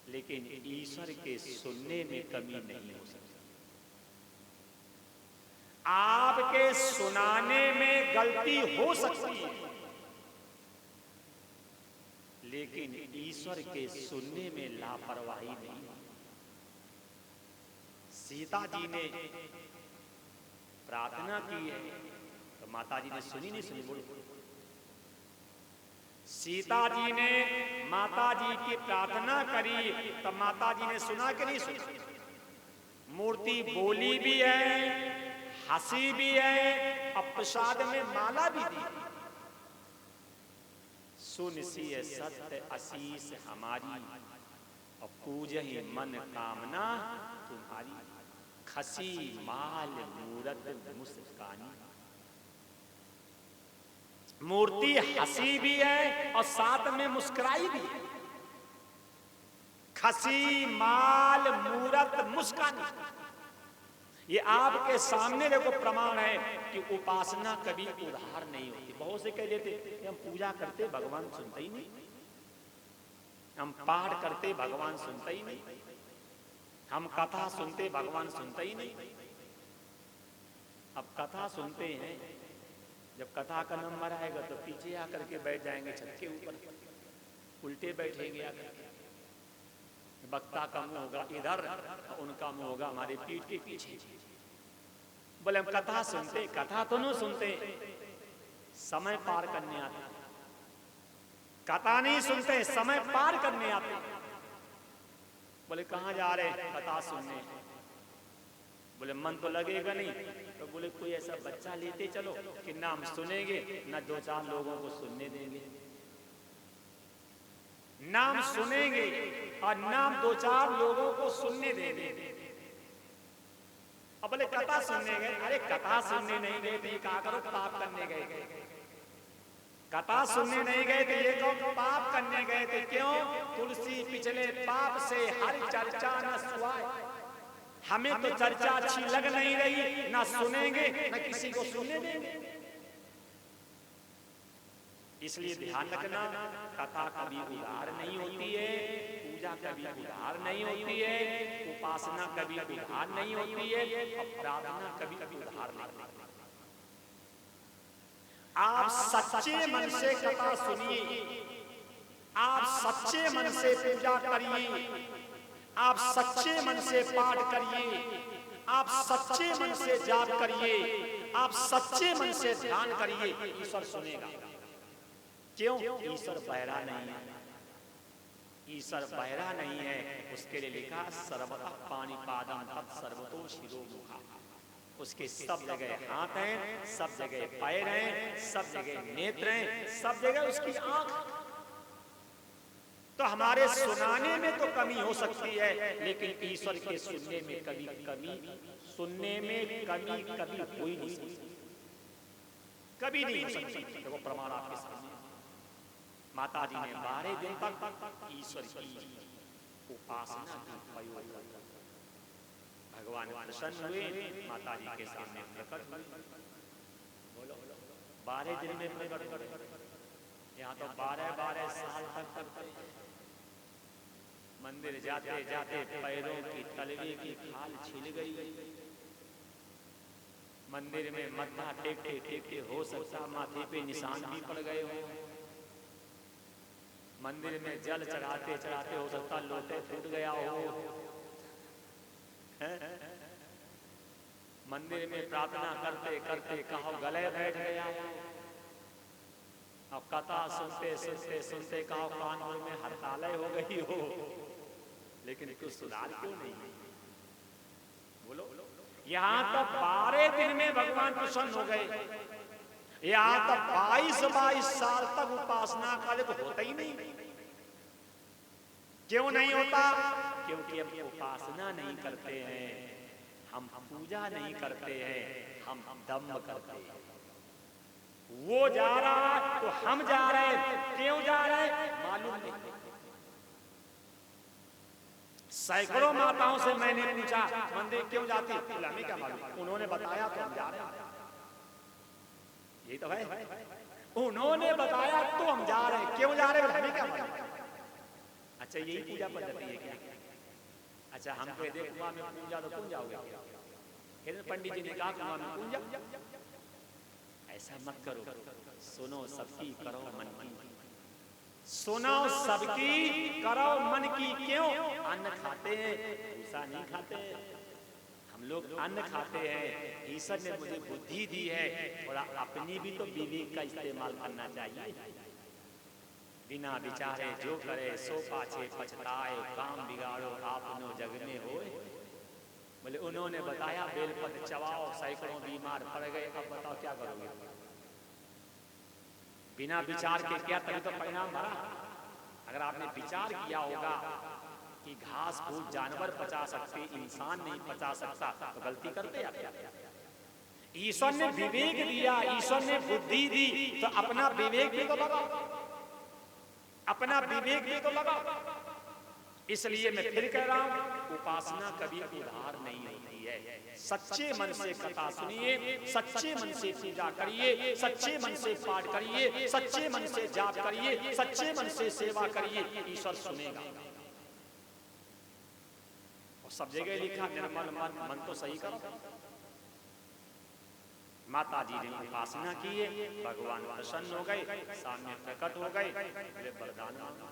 लेकिन ईश्वर के सुनने में कमी नहीं हो सकती। आपके सुनाने में गलती हो सकती है, लेकिन ईश्वर के सुनने में लापरवाही नहीं। सीता जी ने प्रार्थना की है तो माता जी ने सुनी नहीं सुनी? बोलो। सीता जी ने माता जी की प्रार्थना करी तो माता जी ने सुना कि नहीं सुना? मूर्ति बोली भी है, हंसी भी है, और प्रसाद में माला भी दी। सुन सी सत्य आशीष हमारी, और पूजहि मन कामना तुम्हारी। खसी माल मूरत मुस्कानी। मूर्ति हंसी भी है और साथ में मुस्कुराई भी है। खसी माल मूरत मुस्कानी। ये आपके सामने देखो प्रमाण है कि उपासना कभी उधार नहीं होती। बहुत से कह देते कि हम पूजा करते भगवान सुनते ही नहीं, हम पाठ करते भगवान सुनते ही नहीं, हम कथा सुनते भगवान सुनते ही नहीं। अब कथा सुनते हैं, जब कथा का नंबर आएगा तो पीछे आकर के बैठ जाएंगे, छत के ऊपर उल्टे बैठेंगे आकर के। वक्ता का मुंह होगा इधर, उनका मुंह होगा हमारे पीठ के पीछे। बोले हम कथा सुनते, कथा तो नहीं सुनते, समय पार करने आते। कथा नहीं सुनते, समय पार करने आते। बोले कहाँ जा रहे? कथा सुनने। बोले मन तो लगेगा नहीं, तो बोले कोई ऐसा बच्चा लेते चलो कि ना हम सुनेंगे ना दो चार लोगों को सुनने देंगे। नाम सुनेंगे और नाम दो चार लोगों को सुनने देंगे। अब बोले कथा सुनने गए। अरे कथा सुनने नहीं गए तो ये कहा करो पाप करने गए। कथा सुनने नहीं गए तो ये कहो पाप करने गए थे। क्यों? तुलसी पिछले पाप से हर चर्चा न सुहाए। हमें तो चर्चा अच्छी लग नहीं रही, ना सुनेंगे ना किसी को सुनने देंगे। इसलिए ध्यान रखना, कथा कभी उधार नहीं होती है, पूजा कभी उधार नहीं होती है, उपासना कभी उधार नहीं होती है, और प्रार्थना कभी उधार नहीं होती। आप सच्चे मन से कथा सुनिए, आप सच्चे मन से पूजा करिए, आप सच्चे मन से पाठ करिए, आप सच्चे मन से जाप करिए, आप सच्चे मन से ध्यान करिए, ईश्वर सुनेगा। क्यों? ईश्वर बहरा नहीं है। ईश्वर बहरा नहीं है, उसके लिए लिखा सर्वतः पाणिपादं तत् सर्वतो शिरोमुखः। उसके सब जगह हाथ हैं, सब जगह पैर हैं, सब जगह नेत्र हैं, सब जगह उसकी आंख। तो हमारे सुनाने में तो कमी हो सकती है, लेकिन ईश्वर के सुनने में कभी कमी हो ही नहीं सकती, कभी नहीं हो सकती। देखो प्रमाण आपके सामने। माता जी ने 12 दिन तक ईश्वर की उपासना की प्रयोग किया। भगवान प्रसन्न हुए, माता जी के सामने प्रकट हुए। बोलो 12 दिन में प्रकट हुए। यहाँ तो 12 साल तक करते। मंदिर जाते जाते पैरों की तलवे की खाल छिल गई। मंदिर में मत्था टेकते टेकते हो सकता माथे पे निशान भी पड़ गए हो। मंदिर में जल चढ़ाते चढ़ाते हो सकता लोटे फूट गया हो। मंदिर में प्रार्थना करते करते कहो गले बैठ गया। अब कथा सुनते सुनते सुनते कहो कानों में हड़तालें हो गई हो। लेकिन कुछ सुधार क्यों नहीं? बोलो। यहाँ तो 12 दिन में भगवान प्रसन्न हो गए। यहाँ तो 22 साल तक उपासना का तो होता ही नहीं। क्यों नहीं होता? क्योंकि हम उपासना नहीं करते हैं, हम पूजा नहीं करते हैं, हम दम्भ करते हैं। वो जा रहा तो हम जा रहे। क्यों जा रहे मालूम नहीं। सैकड़ों माताओं से मैंने पूछा मंदिर क्यों जाती? हमें क्या मालूम, उन्होंने बताया तो हम जा रहे हैं। यही तो है, उन्होंने बताया तो हम जा रहे हैं। क्यों जा रहे हैं हमें क्या मालूम। अच्छा यही पूजा पद्धति है क्या? अच्छा हम कह दे कुआं में पूजा तो कौन जाओगे? पंडित जी ने कहा कुआं में पूजा। ऐसा मत करो, सुनो सबकी करो मन की। सुनो सबकी करो मन की। क्यों? अन्न खाते हैं, भूसा नहीं खाते। लोग अन्न खाते हैं, ईश्वर ने मुझे बुद्धि दी है और अपनी भी तो विवेक का इस्तेमाल करना चाहिए। बिना विचारे जो करे सो पाछे पछताए, काम बिगाड़ो आपनो जग में होए। बोले उन्होंने बताया बेलपत्र चबाओ, सैकड़ों बीमार पड़ गए, अब बताओ क्या करोगे? बिना विचार के क्या, तभी तो परिणाम भरा। अगर आपने विचार किया होगा कि घास फूस जानवर पचा सकते, इंसान नहीं पचा सकता, तो गलती करते आप क्या? ईश्वर ने विवेक दिया, ईश्वर ने बुद्धि दी, तो अपना विवेक भी तो लगाओ, अपना विवेक भी तो लगाओ। इसलिए मैं फिर कह रहा हूं, उपासना कभी उधार नहीं होती है। सच्चे मन से कथा सुनिए, सच्चे मन से पूजा करिए, सच्चे मन से पाठ करिए, सच्चे मन से जाप करिए, सच्चे मन से सेवा करिए, ईश्वर सुनेगा। और सब जगह लिखा निर्मल मन, मन तो सही करो। माता जी ने उपासना की है, भगवान प्रसन्न हो गए, सामने प्रकट हो गए, बोले वरदान मांगो।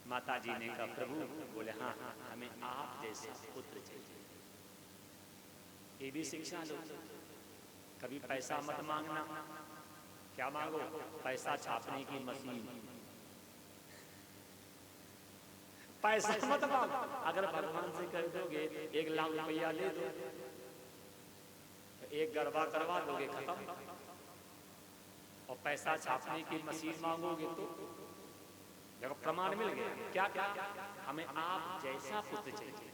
माता जी ने कहा प्रभु, बोले हाँ हमें आप जैसा पुत्र चाहिए। ये भी शिक्षा लो, कभी पैसा मत मांगना। क्या मांगो? पैसा छापने की मशीन। पैसा मत मांगो। अगर भगवान से कह दोगे 1 लाख रुपया ले दो, तो एक गरबा करवा दोगे, खत्म। और पैसा छापने की मशीन मांगोगे तो देखो प्रमाण मिल गया। क्या क्या? हमें आप जैसा पुत्र चाहिए,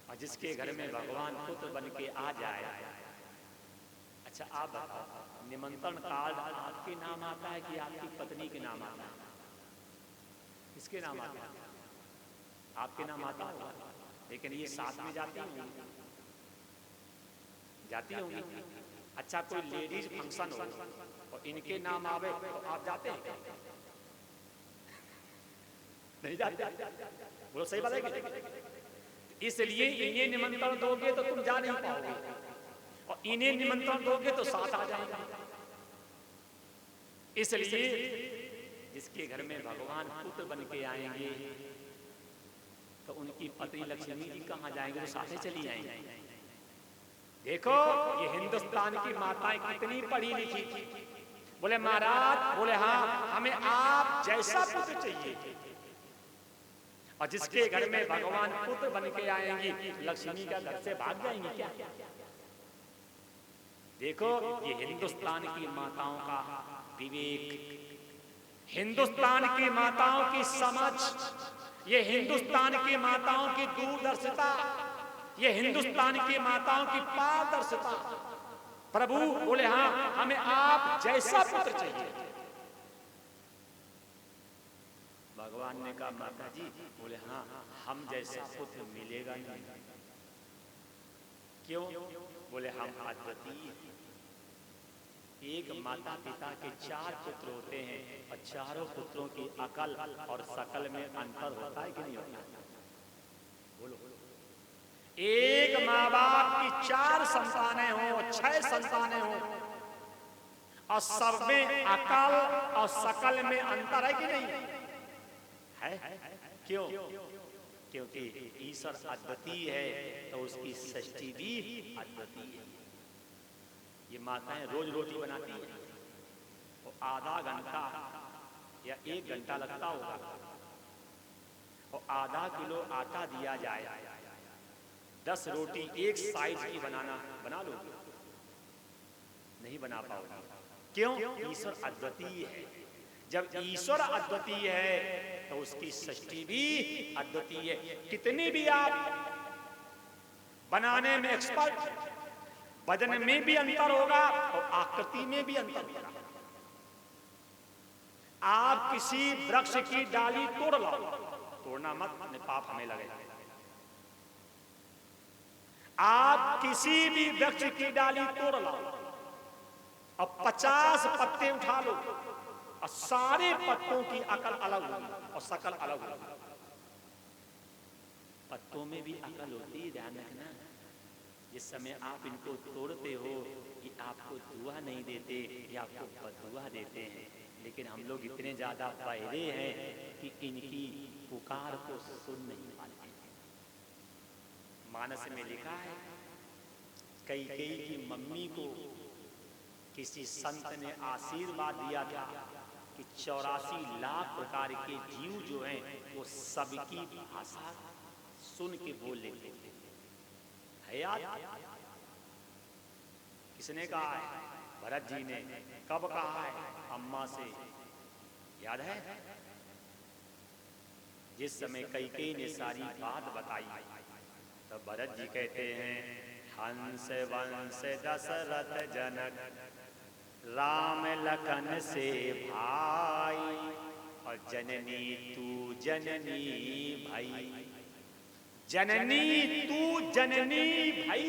और जिसके घर में भगवान पुत्र बन के आ जाए। अच्छा आप बताओ, निमंत्रण कार्ड आपके नाम आता है कि आपकी पत्नी के नाम आता है? किसके नाम आता है? आपके नाम आता होगा, लेकिन ये साथ में जाती होंगी, जाती होंगी। अच्छा कोई लेडीज फंक्शन हो और इनके नाम आवे तो आप जाते हैं? नहीं जाते। बोलो सही बात है। इसलिए इन्हें निमंत्रण दोगे तो तुम जा नहीं पाओगे, और इन्हें निमंत्रण दोगे तो साथ आ जाएगा। इसलिए जिसके घर में भगवान पुत्र बन के आएंगे तो उनकी पत्नी लक्ष्मी जी कहाँ जाएंगे? तो साथ ही चली आएंगे। देखो ये हिंदुस्तान की माताएं कितनी पढ़ी लिखी थी। बोले महाराज, बोले हाँ हमें आप जैसा पुत्र चाहिए, और जिसके घर में भगवान पुत्र बन के आएंगी, लक्ष्मी का घर से भाग जाएंगी क्या? देखो ये हिंदुस्तान की माताओं का विवेक, हिंदुस्तान की माताओं की समझ, ये हिंदुस्तान की माताओं की दूरदर्शिता, ये हिंदुस्तान की माताओं की पारदर्शिता। प्रभु बोले हाँ हमें आप जैसा पुत्र चाहिए। भगवान ने कहा माता जी, बोले हाँ हम जैसा पुत्र मिलेगा नहीं। क्यों? बोले हम अद्वितीय। एक माता पिता के 4 पुत्र होते हैं, और चारों पुत्रों की अकल और सकल में अंतर होता है कि नहीं होता? बोलो। एक माँ बाप की 4 संतानें हो, 6 संतानें हो, और सब में अकल और सकल में अंतर है कि नहीं है? क्यों? क्योंकि ईश्वर अद्वितीय है, तो उसकी सृष्टि भी अद्वितीय है। ये माताएं रोज रोटी बनाती हैं, तो आधा घंटा या 1 घंटा लगता होगा, और आधा किलो आटा दिया जाए, 10 रोटी एक साइज की बना लो, नहीं बना पाओगे। क्यों? ईश्वर अद्वितीय है। जब ईश्वर अद्वितीय है तो उसकी सृष्टि भी अद्वितीय है। कितने भी आप बनाने में एक्सपर्ट, वजन में भी अंतर होगा और आकृति में भी अंतर होगा। आप किसी वृक्ष की डाली तोड़ लो, तोड़ना मत, अपने पाप हमें लगेगा। आप किसी भी वृक्ष की डाली तोड़ लो और 50 पत्ते उठा लो, और सारे पत्तों की अकल अलग होगी और शकल अलग होगी। पत्तों में भी अकल होती है, ध्यान रखना। जिस समय आप इनको तोड़ते हो, कि आपको दुआ नहीं देते या आपको बदुआ देते हैं, लेकिन हम लोग इतने ज्यादा बहरे हैं कि इनकी पुकार को सुन नहीं पाते। मानस में लिखा है, कैकेयी की मम्मी को किसी संत ने आशीर्वाद दिया था कि 84 लाख प्रकार के जीव जो हैं वो सबकी भाषा सुन के बोल लेते है। याद किसने कहा है? भरत जी ने। कब कहा है? अम्मा से। याद है? जिस समय कैकेयी ने सारी बात बताई तो भरत जी कहते हैं, हंस वंश दशरथ जनक राम लखन से भाई, और जननी तू जननी भाई। जननी तू जननी भाई।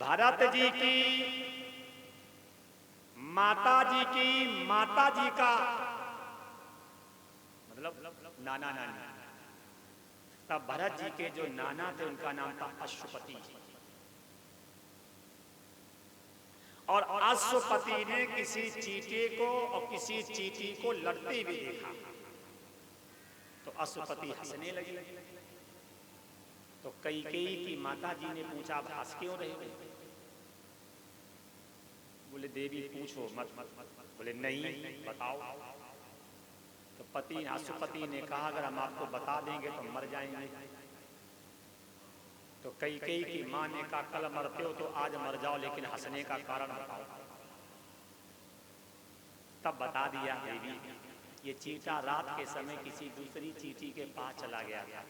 भरत जी की माता जी का मतलब नाना नानी। तब भरत जी के जो नाना थे उनका नाम था अश्वपति। और अश्वपति ने किसी चींटी को और किसी चींटी को लड़ते हुए देखा तो अश्वपति हंसने लगी। तो कैकेयी की माता जी ने पूछा, आप हंस क्यों रहे हो? बोले देवी पूछो मत। बोले नहीं, बताओ। तो अश्वपति ने कहा, अगर हम आपको बता देंगे तो मर जाएंगे। तो कैकेयी की मां ने कहा, कल मरते हो तो आज मर जाओ, लेकिन हंसने का कारण बताओ। तब बता दिया देवी, ये चींटा रात के समय किसी दूसरी चींटी के पास चला गया था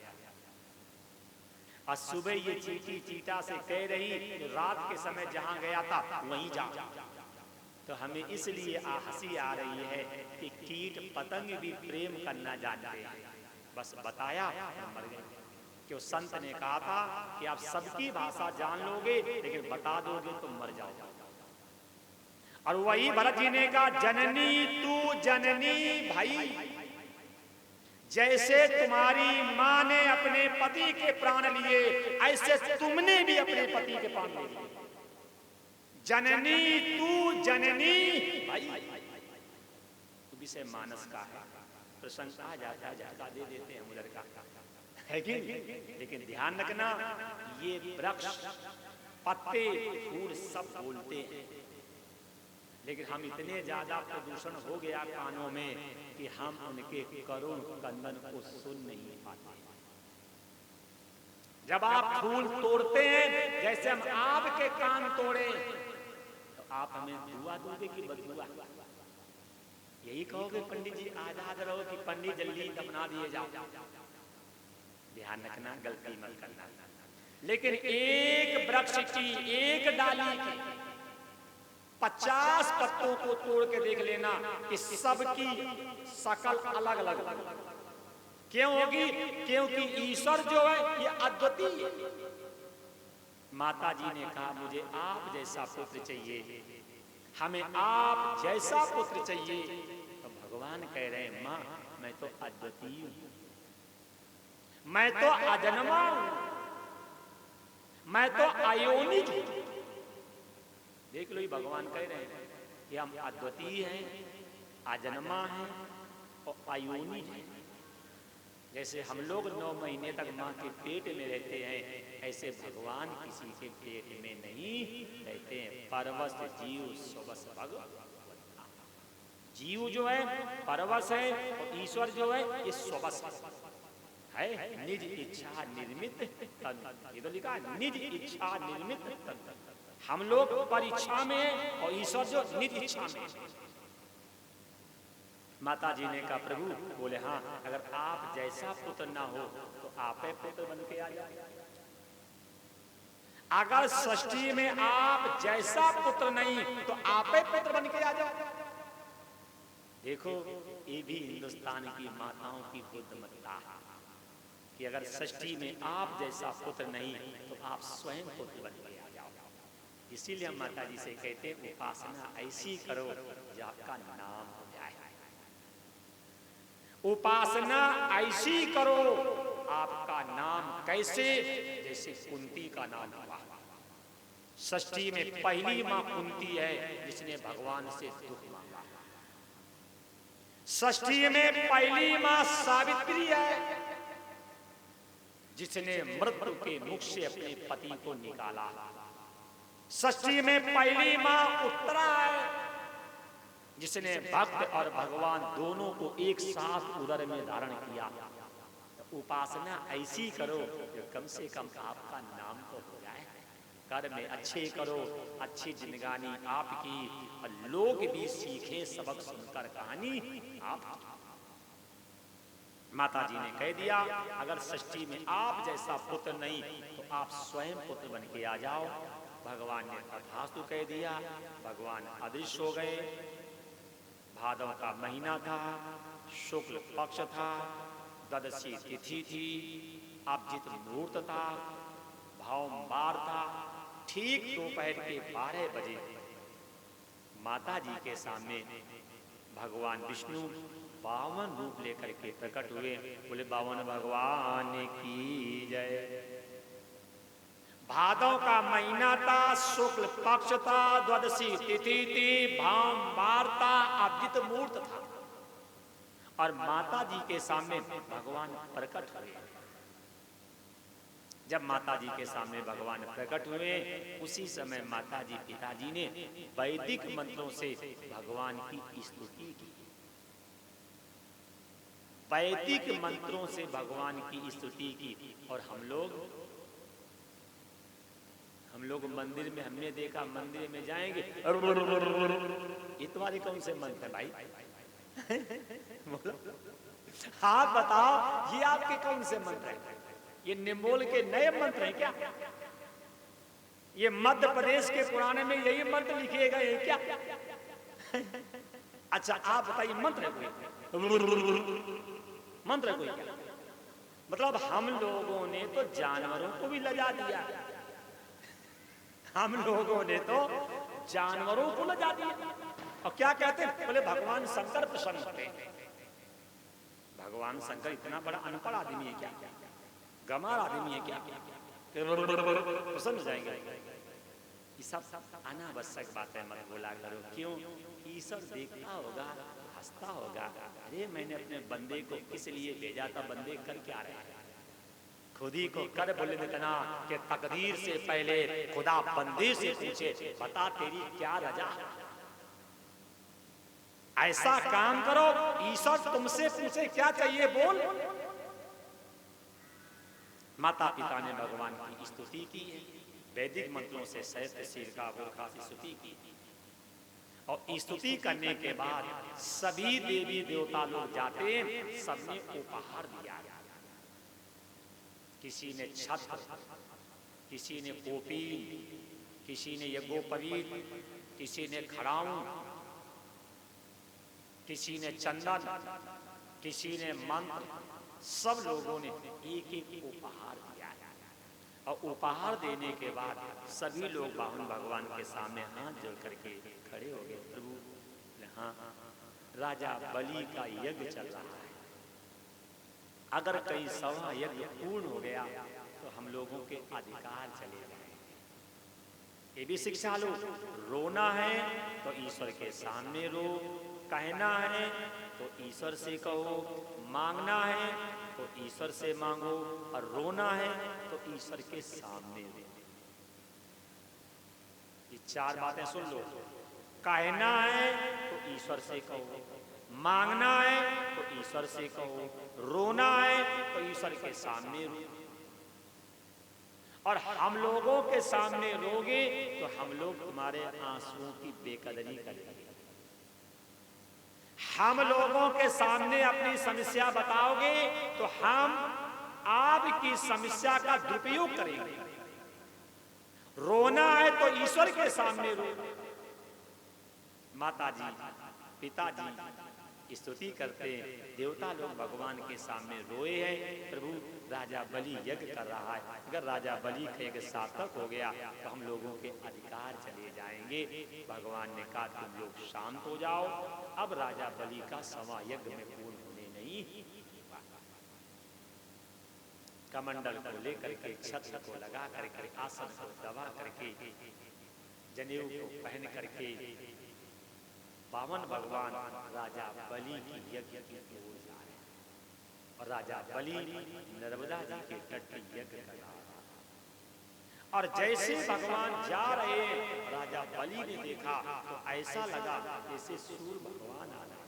और सुबह ये चींटी चींटा से कह रही कि रात के समय जहां गया था वहीं जा। तो हमें इसलिए हंसी आ रही है कि कीट पतंग भी प्रेम करना जानते हैं। बस बताया और मर गए। क्यों? संत ने कहा था कि आप सबकी भाषा जान लोगे लेकिन बता दोगे तो मर जाओगे। और वही भरत जी ने कहा, जननी तू जननी भाई। जैसे तुम्हारी मां ने अपने पति के प्राण लिए, ऐसे तुमने भी अपने पति के प्राण लिए। जननी तू जननी भाई। तो विषय मानस का है, प्रसंग आ जाता है, झटका दे देते हैं उधर का है कि? लेकिन ध्यान रखना, ये वृक्ष पत्ते फूल सब बोलते हैं, लेकिन हम इतने ज्यादा प्रदूषण हो गया कानों में कि हम उनके करुण कंदन को सुन नहीं पाते। जब आप फूल तोड़ते हैं, जैसे हम आपके कान तोड़े, तो आप हमें दुआ दोगे कि बदुआ? यही कहोगे पंडित जी आजाद रहो कि पंडित जल्दी दफना दिए जाओ? ध्यान रखना, गलती मत करना। लेकिन एक वृक्ष की एक डाली की 50 पत्तों को तोड़ के देख लेना कि सबकी शकल अलग अलग। क्यों होगी? क्योंकि ईश्वर जो है ये अद्वितीय है। माता जी ने कहा, मुझे आप जैसा पुत्र चाहिए, हमें आप जैसा पुत्र चाहिए। तो भगवान कह रहे हैं, मां मैं तो अद्वितीय हूं, मैं तो अजन्मा हूं, मैं तो अयोनिज हूं। देख लो, भगवान कह रहे हैं कि हम अद्वितीय हैं, अजन्मा हैं और अयोनिज हैं। जैसे हम लोग 9 महीने तक मां के पेट में रहते हैं, ऐसे भगवान किसी के पेट में नहीं रहते हैं। परवश जीव स्वबस भगवत। जीव जो है परवश है और ईश्वर जो है ये स्वबस है। निज इच्छा निर्मित तन, ये तो लिखा है, निज इच्छा निर्मित तन। हम लोग परीक्षा में हैं और ईश्वर जो निज इच्छा में है। माता जी ने कहा, प्रभु बोले हाँ, अगर आप जैसा पुत्र ना हो तो आप ही पुत्र बन के आ जाए। अगर सृष्टि में आप जैसा पुत्र नहीं तो आप ही पुत्र बन के आ जाए। देखो, ये भी हिंदुस्तान की माताओं की बुद्धिमत्ता है कि अगर सृष्टि में आप जैसा पुत्र नहीं तो आप स्वयं पुत्र बन के आ जाओ। इसीलिए हम माता जी से कहते हैं, उपासना ऐसी करो जो आपका नाम हो जाए। उपासना ऐसी करो आपका नाम कैसे? जैसे कुंती का नाम हुआ। सृष्टि में पहली मां कुंती है जिसने भगवान से दुख मांगा। सृष्टि में पहली मां सावित्री है जिसने मृत्यु के मुख से अपने पति को निकाला। षष्ठी में पहली मां उत्तरा है, जिसने भक्त और भगवान दोनों को एक साथ उदर में धारण किया। तो उपासना ऐसी करो कि कम से कम आपका नाम तो हो जाए। कर्म अच्छे करो, अच्छी जिंदगानी आपकी, और लोग भी सीखे सबक सुनकर कहानी आपकी। माता जी ने कह दिया, अगर षष्ठी में आप जैसा पुत्र नहीं तो आप स्वयं पुत्र बन के आ जाओ। भगवान ने तथास्तु कह दिया। भगवान अदृश्य हो गए। भादव का महीना था, शुक्ल पक्ष था, द्वादशी तिथि थी, अभिजित मुहूर्त था, भावबार था। ठीक दोपहर के 12 बजे माता जी के सामने भगवान विष्णु 52 रूप लेकर के प्रकट हुए। बोले 52 भगवान की जय। भादव का महीना था, शुक्ल पक्ष था, द्वादशी तिथि थी, भावबार था, अभिजित मुहूर्त था, और माता जी के सामने भगवान प्रकट हुए। जब माता जी के सामने भगवान प्रकट हुए, उसी समय माता जी पिताजी ने वैदिक मंत्रों से भगवान की स्तुति की। वैदिक मंत्रों से भगवान की स्तुति की। और हम लोग मंदिर में, हमने देखा मंदिर में जाएंगे, ये तुम्हारे कौन से मंत्र है भाई? बोलो, आप बताओ, ये आपके कौन से मंत्र है? ये निम्बोल के नए मंत्र हैं क्या? ये मध्य प्रदेश के पुराने में यही मंत्र लिखे गए हैं क्या? अच्छा आप बताइए, मंत्र है कोई? मंत्र है कोई क्या? मतलब हम लोगों ने तो जानवरों को भी लजा दिया। हम लोगों ने तो जानवरों को लजा दिया। और क्या कहते हैं? बोले भगवान शंकर प्रसन्न होते हैं। भगवान शंकर इतना बड़ा अनपढ़ आदमी है क्या? गमार आदमी है क्या? प्रसन्न हो जाएंगे? ये सब अनावश्यक बातें मत बोला करो। क्यों? ईश्वर देखता होगा, हंसता होगा। अरे मैंने अपने बंदे को किस लिए भेजा था? बंदे कर क्या रहे हैं? खुद ही को कर बोले देना कि तकदीर से पहले खुदा बंदे से पूछे, बता तेरी क्या रजा? ऐसा काम करो, ईश्वर तुमसे पूछे क्या चाहिए बोल। माता पिता ने भगवान की स्तुति की है, वैदिक मंत्रों से सहस्त्रशील का गोरखा से स्तुति की। और स्तुति करने के बाद सभी देवी देवता लोग जाते, सबने उपहार दिया। किसी ने छत्र, किसी ने कोपीन, किसी ने यज्ञोपवीत, किसी ने खड़ाऊं, किसी ने चंदन, किसी ने मंत्र। सब लोगों ने एक एक उपहार दिया। और उपहार देने के बाद सभी लोग भगवान के सामने हाथ जोड़ करके खड़े हो गए। प्रभु, हाँ, राजा बलि का यज्ञ चल रहा है, अगर कहीं सवा यज्ञ पूर्ण हो गया तो हम लोगों के अधिकार चले जाएंगे। ये भी शिक्षा लो। रोना है तो ईश्वर के सामने रो, कहना है तो ईश्वर से कहो, मांगना है तो ईश्वर से मांगो, और रोना है तो ईश्वर के सामने रो। ये 4 बातें सुन लो। कहना है तो ईश्वर से कहो, मांगना है तो ईश्वर से कहो, रोना है तो ईश्वर के सामने रो। और हम लोगों के सामने रोगे तो हम लोग तुम्हारे आंसुओं की बेकदरी करेंगे। हम लोगों के सामने अपनी समस्या बताओगे तो हम आपकी समस्या का दुरुपयोग करेंगे। रोना है तो ईश्वर के सामने रो। माता जी, पिताजी स्तुति करते हैं, देवता लोग भगवान के सामने रोए हैं। प्रभु, राजा बलि यज्ञ कर रहा है, अगर राजा बलि का यज्ञ सार्थक हो गया तो हम लोगों के अधिकार चले जाएंगे। भगवान ने कहा तुम लोग शांत हो जाओ, अब राजा बलि का सवा यज्ञ में पूर्ण होने नहीं। कमंडल को लेकर के, छत्र को लगा करके, आसन को दबा करके, जनेऊ को पहन करके पावन भगवान राजा बलि की यज्ञ की ओर जा रहे हैं। और राजा बलि नर्मदा जी के तट पर यज्ञ कर रहा था। और जैसे भगवान जा रहे, राजा बलि ने देखा तो ऐसा लगा जैसे सूर्य भगवान आ रहे हैं।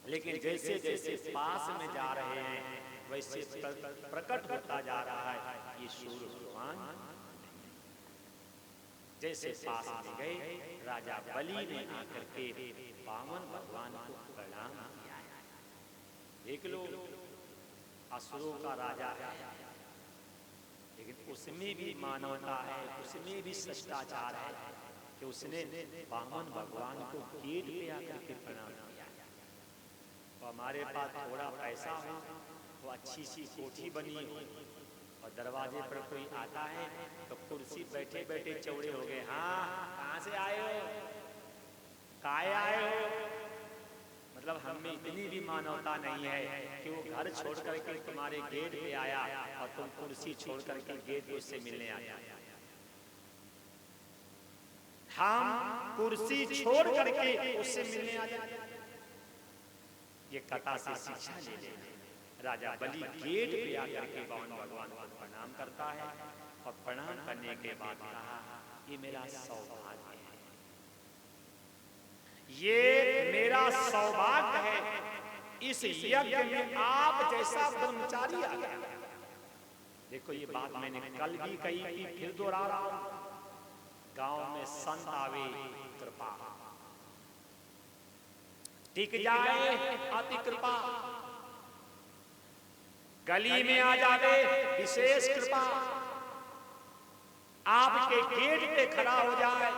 लेकिन जैसे जैसे पास में जा रहे हैं वैसे प्रकट होता जा रहा है ये सूर्य भगवान। जैसे पास में गए, राजा बलि ने आकर के वामन भगवान को प्रणाम किया। देख लो, असुरों का राजा है, लेकिन उसमें भी मानवता है, उसमें भी शिष्टाचार है कि उसने वामन भगवान को गेट पे आकर के प्रणाम किया। तो हमारे पास थोड़ा पैसा हो, वो अच्छी सी कोठी बनी हो और दरवाजे पर कोई आता है तो कुर्सी बैठे बैठे चौड़े हो गए, हाँ कहाँ से आए हो, काहे आए हो। मतलब हम में इतनी भी मानवता नहीं है कि वो घर छोड़ करके तुम्हारे गेट पे आया और तुम कुर्सी छोड़ करके गेट पे उससे मिलने आया। हम कुर्सी छोड़ करके उससे मिलने आया। ये कथा से शिक्षा ले लेना। राजा बलि गेट पे आकर के वामन भगवान को प्रणाम करता है और प्रणाम करने के बाद कहा, ये मेरा सौभाग्य है, ये मेरा सौभाग्य है, इस यज्ञ में आप जैसा ब्रह्मचारी आ गया। देखो ये बात मैंने कल भी कही थी, फिर दोहरा रहा हूं। गांव में संत आवे कृपा, टिक जाए अति कृपा, गली में आ जावे विशेष कृपा, आपके गेट पे खड़ा हो जाए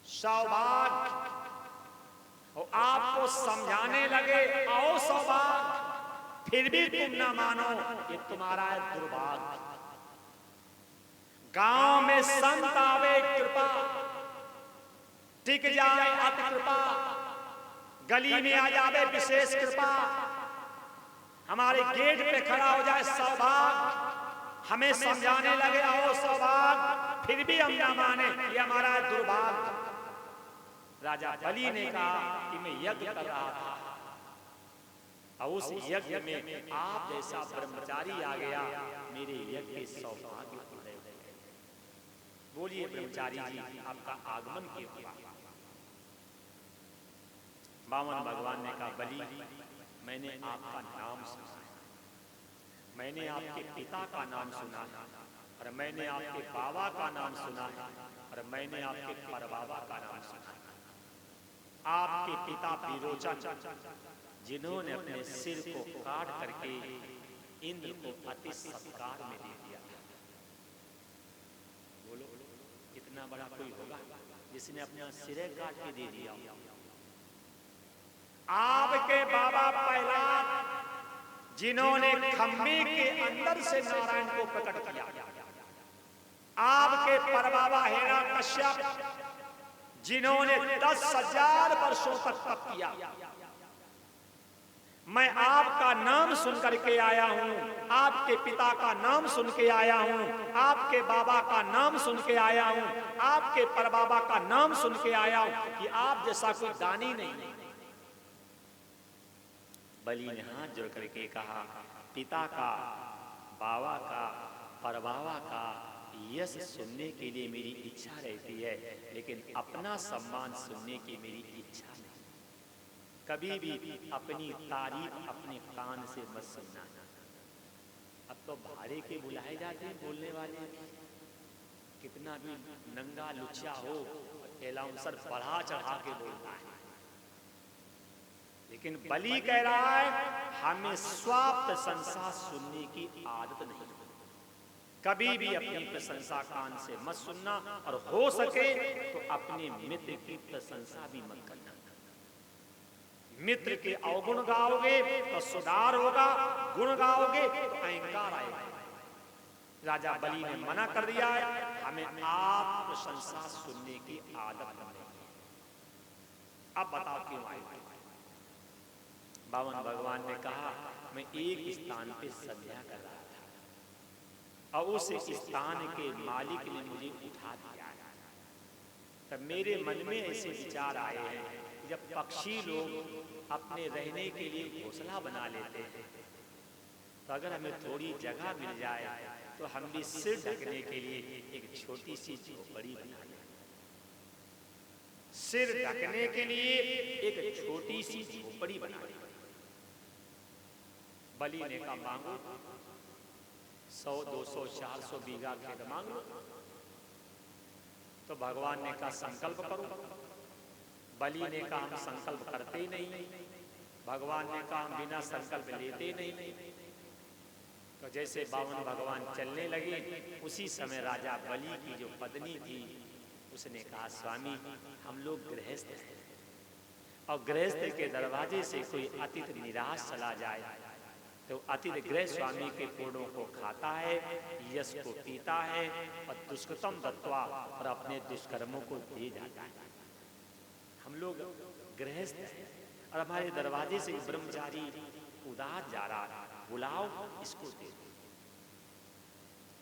सौभाग्य, और आपको समझाने लगे आओ सौभाग्य, फिर भी तुम ना मानो, ये तुम्हारा है दुर्भाग्य। गांव में संत आवे कृपा, टिक जाए अति कृपा, गली में आ जावे विशेष कृपा, हमारे गेट पे खड़ा हो जाए सौभाग्य, हमें समझाने लगे आओ सौभाग्य, फिर भी हम ना माने, ये हमारा है दुर्भाग्य। राजा बलि ने कहा कि मैं यज्ञ कर रहा था और उस यज्ञ में आप जैसा ब्रह्मचारी आ गया, मेरे यज्ञ के सौभाग्य पूरे हो गए। बोलिए ब्रह्मचारी जी, आपका आगमन क्यों हुआ। वामन भगवान ने कहा, बलि मैंने आपका नाम सुना, मैंने आपके पिता का नाम सुना, और मैंने आपके बाबा का नाम सुना, और मैंने आपके परबाबा का नाम सुना। आपके पिता विरोचन, जिन्होंने अपने सिर को काट करके इंद्र को अति सत्कार में दे दिया। बोलो कितना बड़ा कोई होगा जिसने अपना सिर काट के दे दिया। आपके बाबा प्रहलाद, जिन्होंने खम्बे के अंदर से नारायण को प्रकट किया। आपके परबाबा हिरण्यकश्यप, जिन्होंने 10,000 वर्षों तक तप किया। मैं आपका नाम सुन करके आया हूं, आपके पिता का नाम सुन के आया हूं, आपके बाबा का नाम सुन के आया हूं, आपके परबाबा का नाम सुन के आया हूं कि आप जैसा कोई दानी नहीं। बलि ने हाथ जोड़ करके कहा, पिता का, बाबा का, परबाबा का यश सुनने के लिए मेरी इच्छा रहती है, लेकिन अपना सम्मान सुनने की मेरी इच्छा नहीं। कभी भी अपनी तारीफ अपने कान से मत सुनना। अब तो भाड़े के बुलाए जाते हैं बोलने वाले, कितना भी नंगा लुच्चा हो, एलाउंसर बढ़ा चढ़ा के बोलता है। लेकिन बलि कह रहा है हमें स्वार्थ प्रशंसा सुनने की आदत नहीं। कभी भी अपनी प्रशंसा कान से मत सुनना, और हो सके तो अपने मित्र की प्रशंसा भी मत करना। मित्र के अवगुण गाओगे तो सुधार होगा, गुण गाओगे तो अहंकार आएगा। राजा बलि ने मना कर दिया है, हमें आप प्रशंसा सुनने की आदत नहीं। अब बताओ क्यों आए। वामन भगवान ने कहा, मैं एक स्थान पे संध्या कर रहा था और उस स्थान के मालिक ने मुझे उठा दिया तब मेरे मन में ऐसे विचार आए हैं कि जब पक्षी लोग अपने रहने के लिए घोंसला बना लेते हैं, तो अगर हमें थोड़ी जगह मिल जाए तो हम भी सिर ढकने के लिए एक छोटी सी झोपड़ी बना लें। सिर ढकने के लिए एक छोटी सी झोपड़ी बना लें। बलि ने कहा मांगो, 100, 200, 400 बीघा खेत मांग लो। तो भगवान ने कहा संकल्प करो। बलि ने कहा हम संकल्प करते ही नहीं। भगवान ने कहा हम बिना संकल्प लेते नहीं। तो जैसे बावन भगवान चलने लगे, उसी समय राजा बलि की जो पत्नी थी उसने कहा स्वामी हम लोग गृहस्थ हैं, और गृहस्थ के दरवाजे से कोई अतिथि निराश चला जाए तो अतिथि गृह स्वामी के पूर्णों को खाता है, यश को पीता है और दुष्कृतम दत्वा और अपने दुष्कर्मों को दे जाता है। हम लोग गृहस्थ हैं और हमारे दरवाजे से ब्रह्मचारी उदास जा रहा है, बुलाओ इसको दे।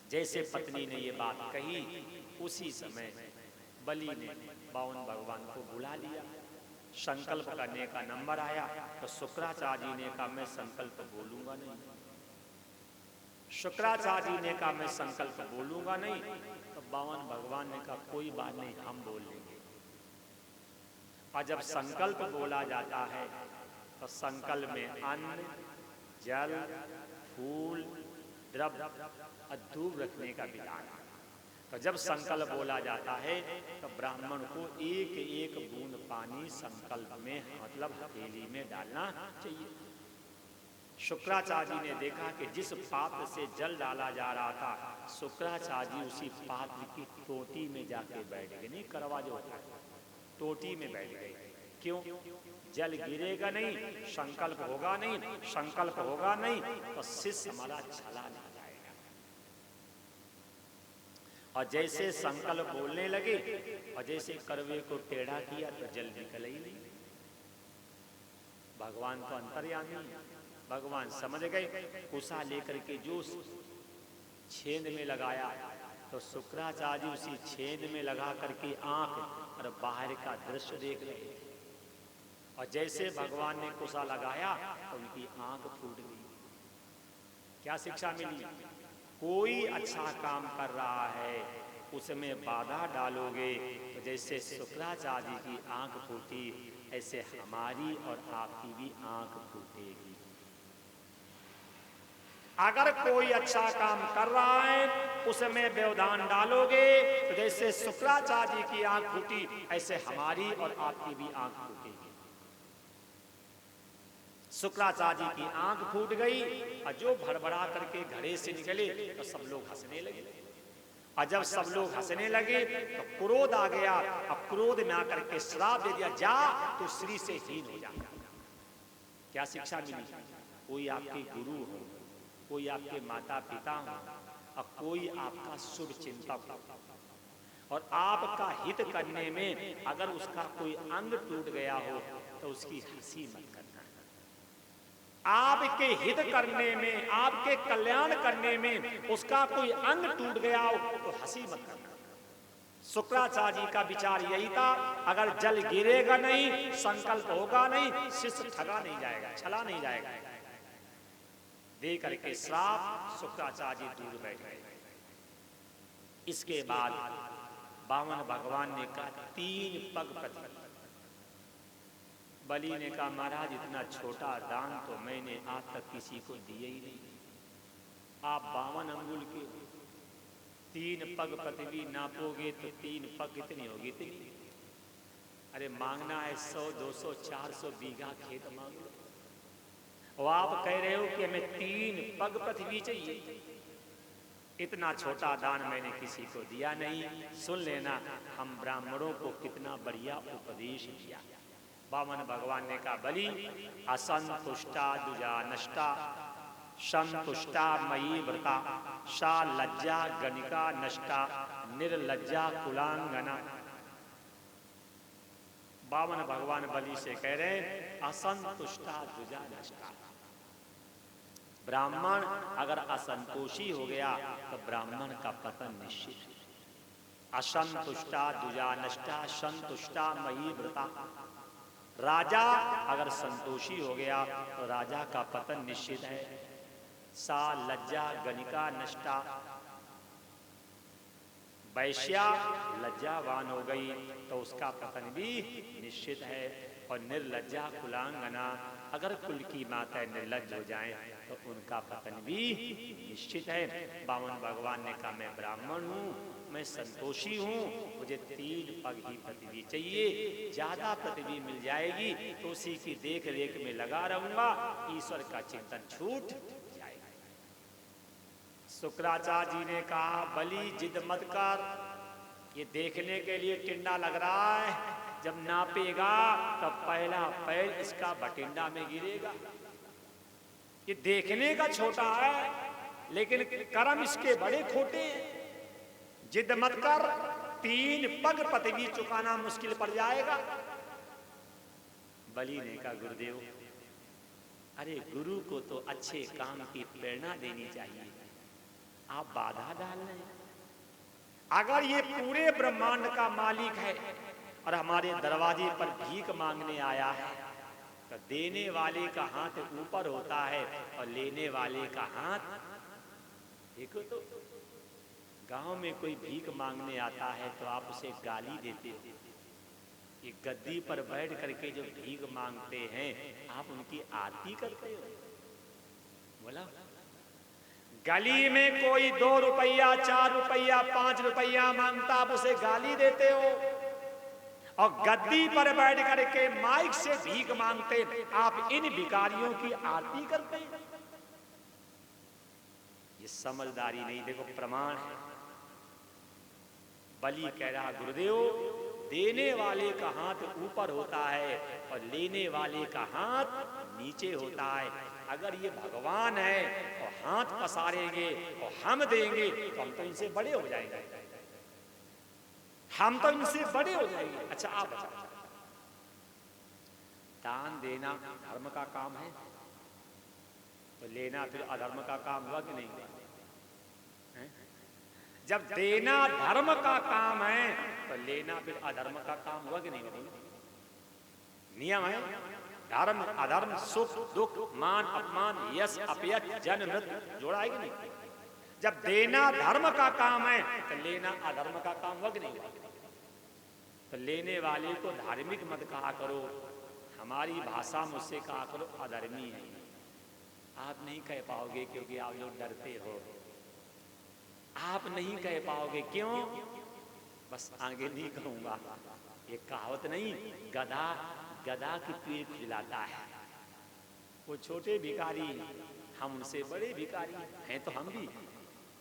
जैसे पत्नी ने ये बात कही, उसी समय बलि ने बावन भगवान को बुला लिया। संकल्प करने का नंबर आया तो शुक्राचार्य जी ने कहा मैं संकल्प बोलूंगा नहीं। शुक्राचार्य जी ने कहा मैं संकल्प बोलूंगा नहीं। तो बावन भगवान ने कहा कोई बात नहीं, हम बोल लेंगे। और जब संकल्प बोला जाता है तो संकल्प में अन्न, जल, फूल, द्रव्य और धूप रखने का विधान है। तो जब संकल्प बोला जाता है तो ब्राह्मण को एक एक बूंद पानी संकल्प में मतलब हथेली में डालना चाहिए। शुक्राचार्य जी ने देखा कि जिस पात्र से जल डाला जा रहा था, शुक्राचार्य जी उसी पात्र की टोटी में जाके बैठ गए। नहीं करवा जो होता है, टोटी में बैठ गए। क्यों? जल गिरेगा नहीं, संकल्प होगा नहीं, संकल्प होगा नहीं तो शिष्य हमारा छला नहीं जाएगा। और जैसे संकल्प बोलने लगे और जैसे करवे को टेढ़ा किया तो जल निकल ही नहीं। भगवान तो अंतर्यामी, भगवान समझ गए। कुसा लेकर के जो छेद में लगाया तो शुक्राचार्य उसी छेद में लगा करके आंख और बाहर का दृश्य देख रहे थे। और जैसे भगवान ने कुसा लगाया तो उनकी आंख फूट गई। क्या शिक्षा मिली? कोई अच्छा काम कर रहा है उसमें बाधा डालोगे तो जैसे शुक्राचार्य जी की आंख फूटी, ऐसे हमारी और आपकी भी आंख फूटेगी। अगर कोई अच्छा काम कर रहा है उसमें व्यवधान डालोगे तो जैसे शुक्राचार्य जी की आंख फूटी, ऐसे हमारी और आपकी भी आंख फूटेगी। शुक्राचार्य जी की आंख फूट गई और जो भड़बड़ा करके घड़े से निकले तो सब लोग हंसने लगे। और जब सब लोग हंसने लगे तो क्रोध आ गया। अब क्रोध में आकर के श्राप दे दिया, जा तो श्री से हीन हो जा। क्या शिक्षा मिली? कोई आपके गुरु हो, कोई आपके माता पिता हो और कोई आपका शुभ चिंतक हो और आपका हित करने में अगर उसका कोई अंग टूट गया हो तो उसकी हंसी मत करना। आपके हित करने में, आपके कल्याण करने में उसका कोई अंग टूट गया हो तो हंसी मत करना। शुक्राचार्य जी का विचार यही था, अगर जल गिरेगा नहीं, संकल्प होगा नहीं, शिष्य ठगा नहीं जाएगा, छला नहीं जाएगा। दे करके श्राप शुक्राचार्य जी दूर बैठ गए। इसके बाद बामन भगवान ने कहा 3 पग प्रति। बलि ने कहा महाराज इतना छोटा दान तो मैंने आज तक किसी को दिया ही नहीं। आप 52 अंगुल के 3 पग पृथ्वी नापोगे तो 3 पग कितनी होगी? इतनी। अरे मांगना है 100, 200, 400 बीघा खेत मांग लो। और आप कह रहे हो कि हमें 3 पग पृथ्वी चाहिए। इतना छोटा दान मैंने किसी को दिया नहीं। सुन लेना हम ब्राह्मणों को कितना बढ़िया उपदेश किया। बामन भगवान ने कहा बलि असंतुष्टा दुजा नष्टा संतुष्टा मयी व्रता सा लज्जा गणिका नष्टा निर्लज्जा कुलांगना। बामन भगवान बलि से कह रहे हैं असंतुष्टा दुजा नष्टा। ब्राह्मण अगर असंतोषी हो गया तो ब्राह्मण का पतन निश्चित है। असंतुष्टा दुजा नष्टा संतुष्टा मही व्रता। राजा अगर संतोषी हो गया तो राजा का पतन निश्चित है। सा लज्जा गणिका नष्टा, वैश्या लज्जावान हो गई तो उसका पतन भी निश्चित है। और निर्लज्जा कुलांगना, अगर कुल की माताएं निर्लज्ज हो जाएं तो उनका पतन भी निश्चित है। बामन भगवान ने कहा मैं ब्राह्मण हूँ, मैं संतोषी हूँ, मुझे 3 पग ही पृथ्वी चाहिए, ज्यादा पृथ्वी मिल जाएगी तो उसी की देख रेख में लगा रहूंगा, ईश्वर का चिंतन छूट जाएगा। शुक्राचार्य जी ने कहा बलि जिद मत कर, ये देखने के लिए टिंडा लग रहा है, जब नापेगा तब पहला पैर इसका बटिंडा में गिरेगा। ये देखने का छोटा है लेकिन कर्म इसके बड़े खोटे हैं। जिद मत कर, 3 पग पृथ्वी चुकाना मुश्किल पड़ जाएगा। बलि ने कहा गुरुदेव, अरे गुरु को तो अच्छे काम की प्रेरणा देनी चाहिए, आप बाधा डाल रहे हैं। अगर ये पूरे ब्रह्मांड का मालिक है और हमारे दरवाजे पर भीख मांगने आया है तो देने वाले का हाथ ऊपर होता है और लेने वाले का हाथ, देखो तो गांव में कोई भीख मांगने आता है तो आप उसे गाली देते हो। ये गद्दी पर बैठ करके जो भीख मांगते हैं आप उनकी आरती करते हो। बोला गली में कोई 2 रुपया 4 रुपया 5 रुपया मांगता, आप उसे गाली देते हो। और गद्दी पर बैठ करके माइक से भीख मांगते आप इन भिखारियों की आरती करते हैं। ये समझदारी नहीं। देखो प्रमाण है। बलि कह रहा गुरुदेव, देने वाले का हाथ ऊपर होता है और लेने वाले का हाथ नीचे होता है। अगर ये भगवान है और हाथ पसारेंगे और हम देंगे तो हम तो इनसे बड़े हो जाएंगे, हम तो इनसे बड़े हो जाएंगे। अच्छा आप बताओ, दान देना धर्म का काम है तो लेना फिर अधर्म का काम हुआ कि नहीं हुआ? जब देना धर्म का काम है तो लेना फिर अधर्म का काम हुआ कि नहीं हुआ? नियम है, धर्म अधर्म सुख दुख मान अपमान यश अपयश जन्म मृत्यु जोड़ा है कि नहीं? जब देना धर्म का काम है तो लेना अधर्म का काम हुआ कि नहीं हुआ? तो लेने वाले को धार्मिक मत कहा करो, हमारी भाषा मुझसे कहा करो अधर्मी है। आप नहीं कह पाओगे क्योंकि आप लोग डरते हो। आप नहीं कह पाओगे, क्यों? बस आगे नहीं कहूंगा। ये कहावत नहीं, गधा गधा की पीठ खिलाता है। वो छोटे भिखारी, हम उनसे बड़े भिखारी हैं तो हम भी,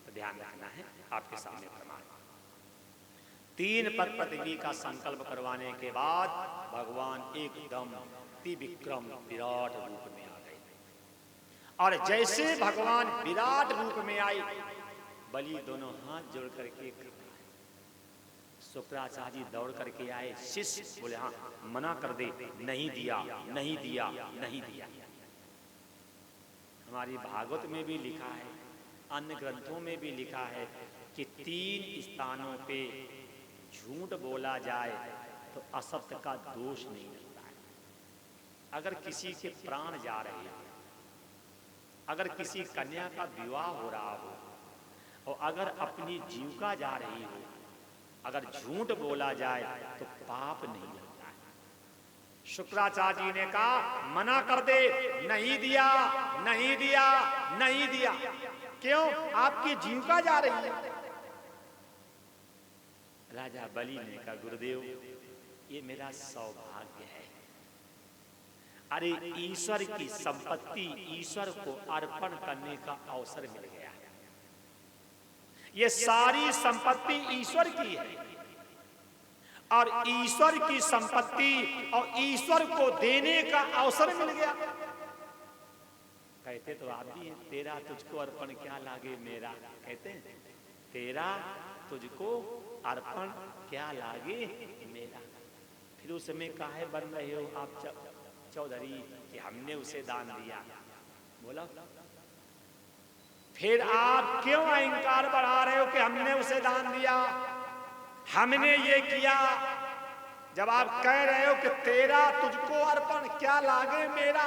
तो ध्यान रखना है। आपके सामने प्रमाण 3 पग पृथ्वी का संकल्प करवाने के बाद भगवान एकदम त्रिविक्रम विराट रूप में आ गए। और जैसे भगवान विराट रूप में आए, बलि दोनों हाथ जोड़ करके, शुक्राचार्य जी दौड़ करके आए। शिष्य बोले हाँ मना कर दे, नहीं दिया नहीं दिया नहीं दिया। हमारी भागवत में भी लिखा है, अन्य ग्रंथों में भी लिखा है कि 3 स्थानों पे झूठ बोला जाए तो असत्य का दोष नहीं लगता है। अगर किसी के प्राण जा रहे हैं, अगर किसी कन्या का विवाह हो रहा हो और अगर अपनी जीविका जा रही हो, अगर झूठ बोला जाए तो पाप नहीं लगता है। शुक्राचार्य जी ने कहा मना कर दे, नहीं दिया नहीं दिया नहीं दिया। क्यों? आपकी जीविका जा रही है। राजा बलि ने कहा गुरुदेव, ये मेरा सौभाग्य है। अरे ईश्वर की संपत्ति ईश्वर को अर्पण करने का अवसर मिल गया। ये सारी संपत्ति ईश्वर की है और ईश्वर की संपत्ति और ईश्वर को देने का अवसर मिल गया। कहते तो आप भी हैं, तेरा तुझको अर्पण क्या लागे मेरा। कहते हैं तेरा तुझको अर्पण क्या लागे मेरा। फिर उस समय काहे बन रहे हो आप चौधरी कि हमने उसे दान दिया। बोला फिर आप क्यों अहंकार बढ़ा रहे हो कि हमने उसे दान दिया? हमने ये किया। जब आप कह रहे हो कि तेरा तुझको अर्पण, क्या लागे मेरा,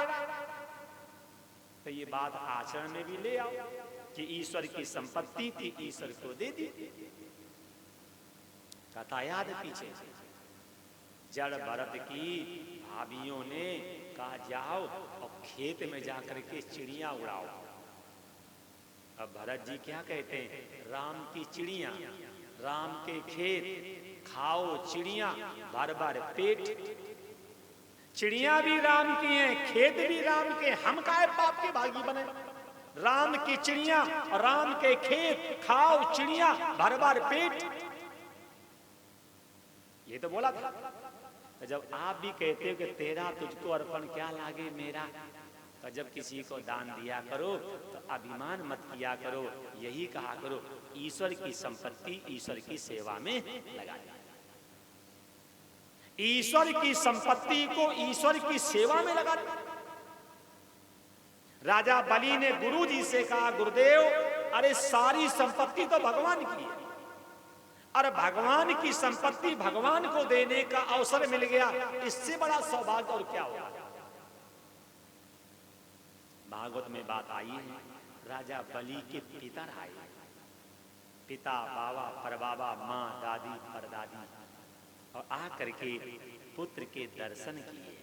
तो ये बात आचरण में भी ले आओ कि ईश्वर की संपत्ति थी, ईश्वर को दे दी। कथा याद है पीछे, जड़ भरत की भाभियों ने कहा जाओ और खेत में जाकर के चिड़िया उड़ाओ। अब भरत जी क्या कहते हैं, राम की चिड़िया, राम के खेत, खाओ चिड़िया भर भर पेट। चिड़िया भी राम की हैं, खेत भी राम के, हम काहे पाप के भागी बने। राम की चिड़िया और राम के खेत, खाओ चिड़िया भर भर पेट, ये तो बोला था। तो जब आप भी कहते हो कि तेरा तुझको अर्पण, क्या लागे मेरा, तो जब किसी को दान दिया करो तो अभिमान मत किया करो, यही कहा करो ईश्वर की संपत्ति ईश्वर की सेवा में लगा दो। ईश्वर की संपत्ति को ईश्वर की सेवा में लगा दो। राजा बलि ने गुरु जी से कहा, गुरुदेव अरे सारी संपत्ति तो भगवान की है, और भगवान की संपत्ति भगवान को देने का अवसर मिल गया, इससे बड़ा सौभाग्य और क्या होगा। भागवत में बात आई है, राजा बलि के पिता आए, पिता बाबा परबाबा, माँ दादी परदादी, और आकर के पुत्र के दर्शन किए।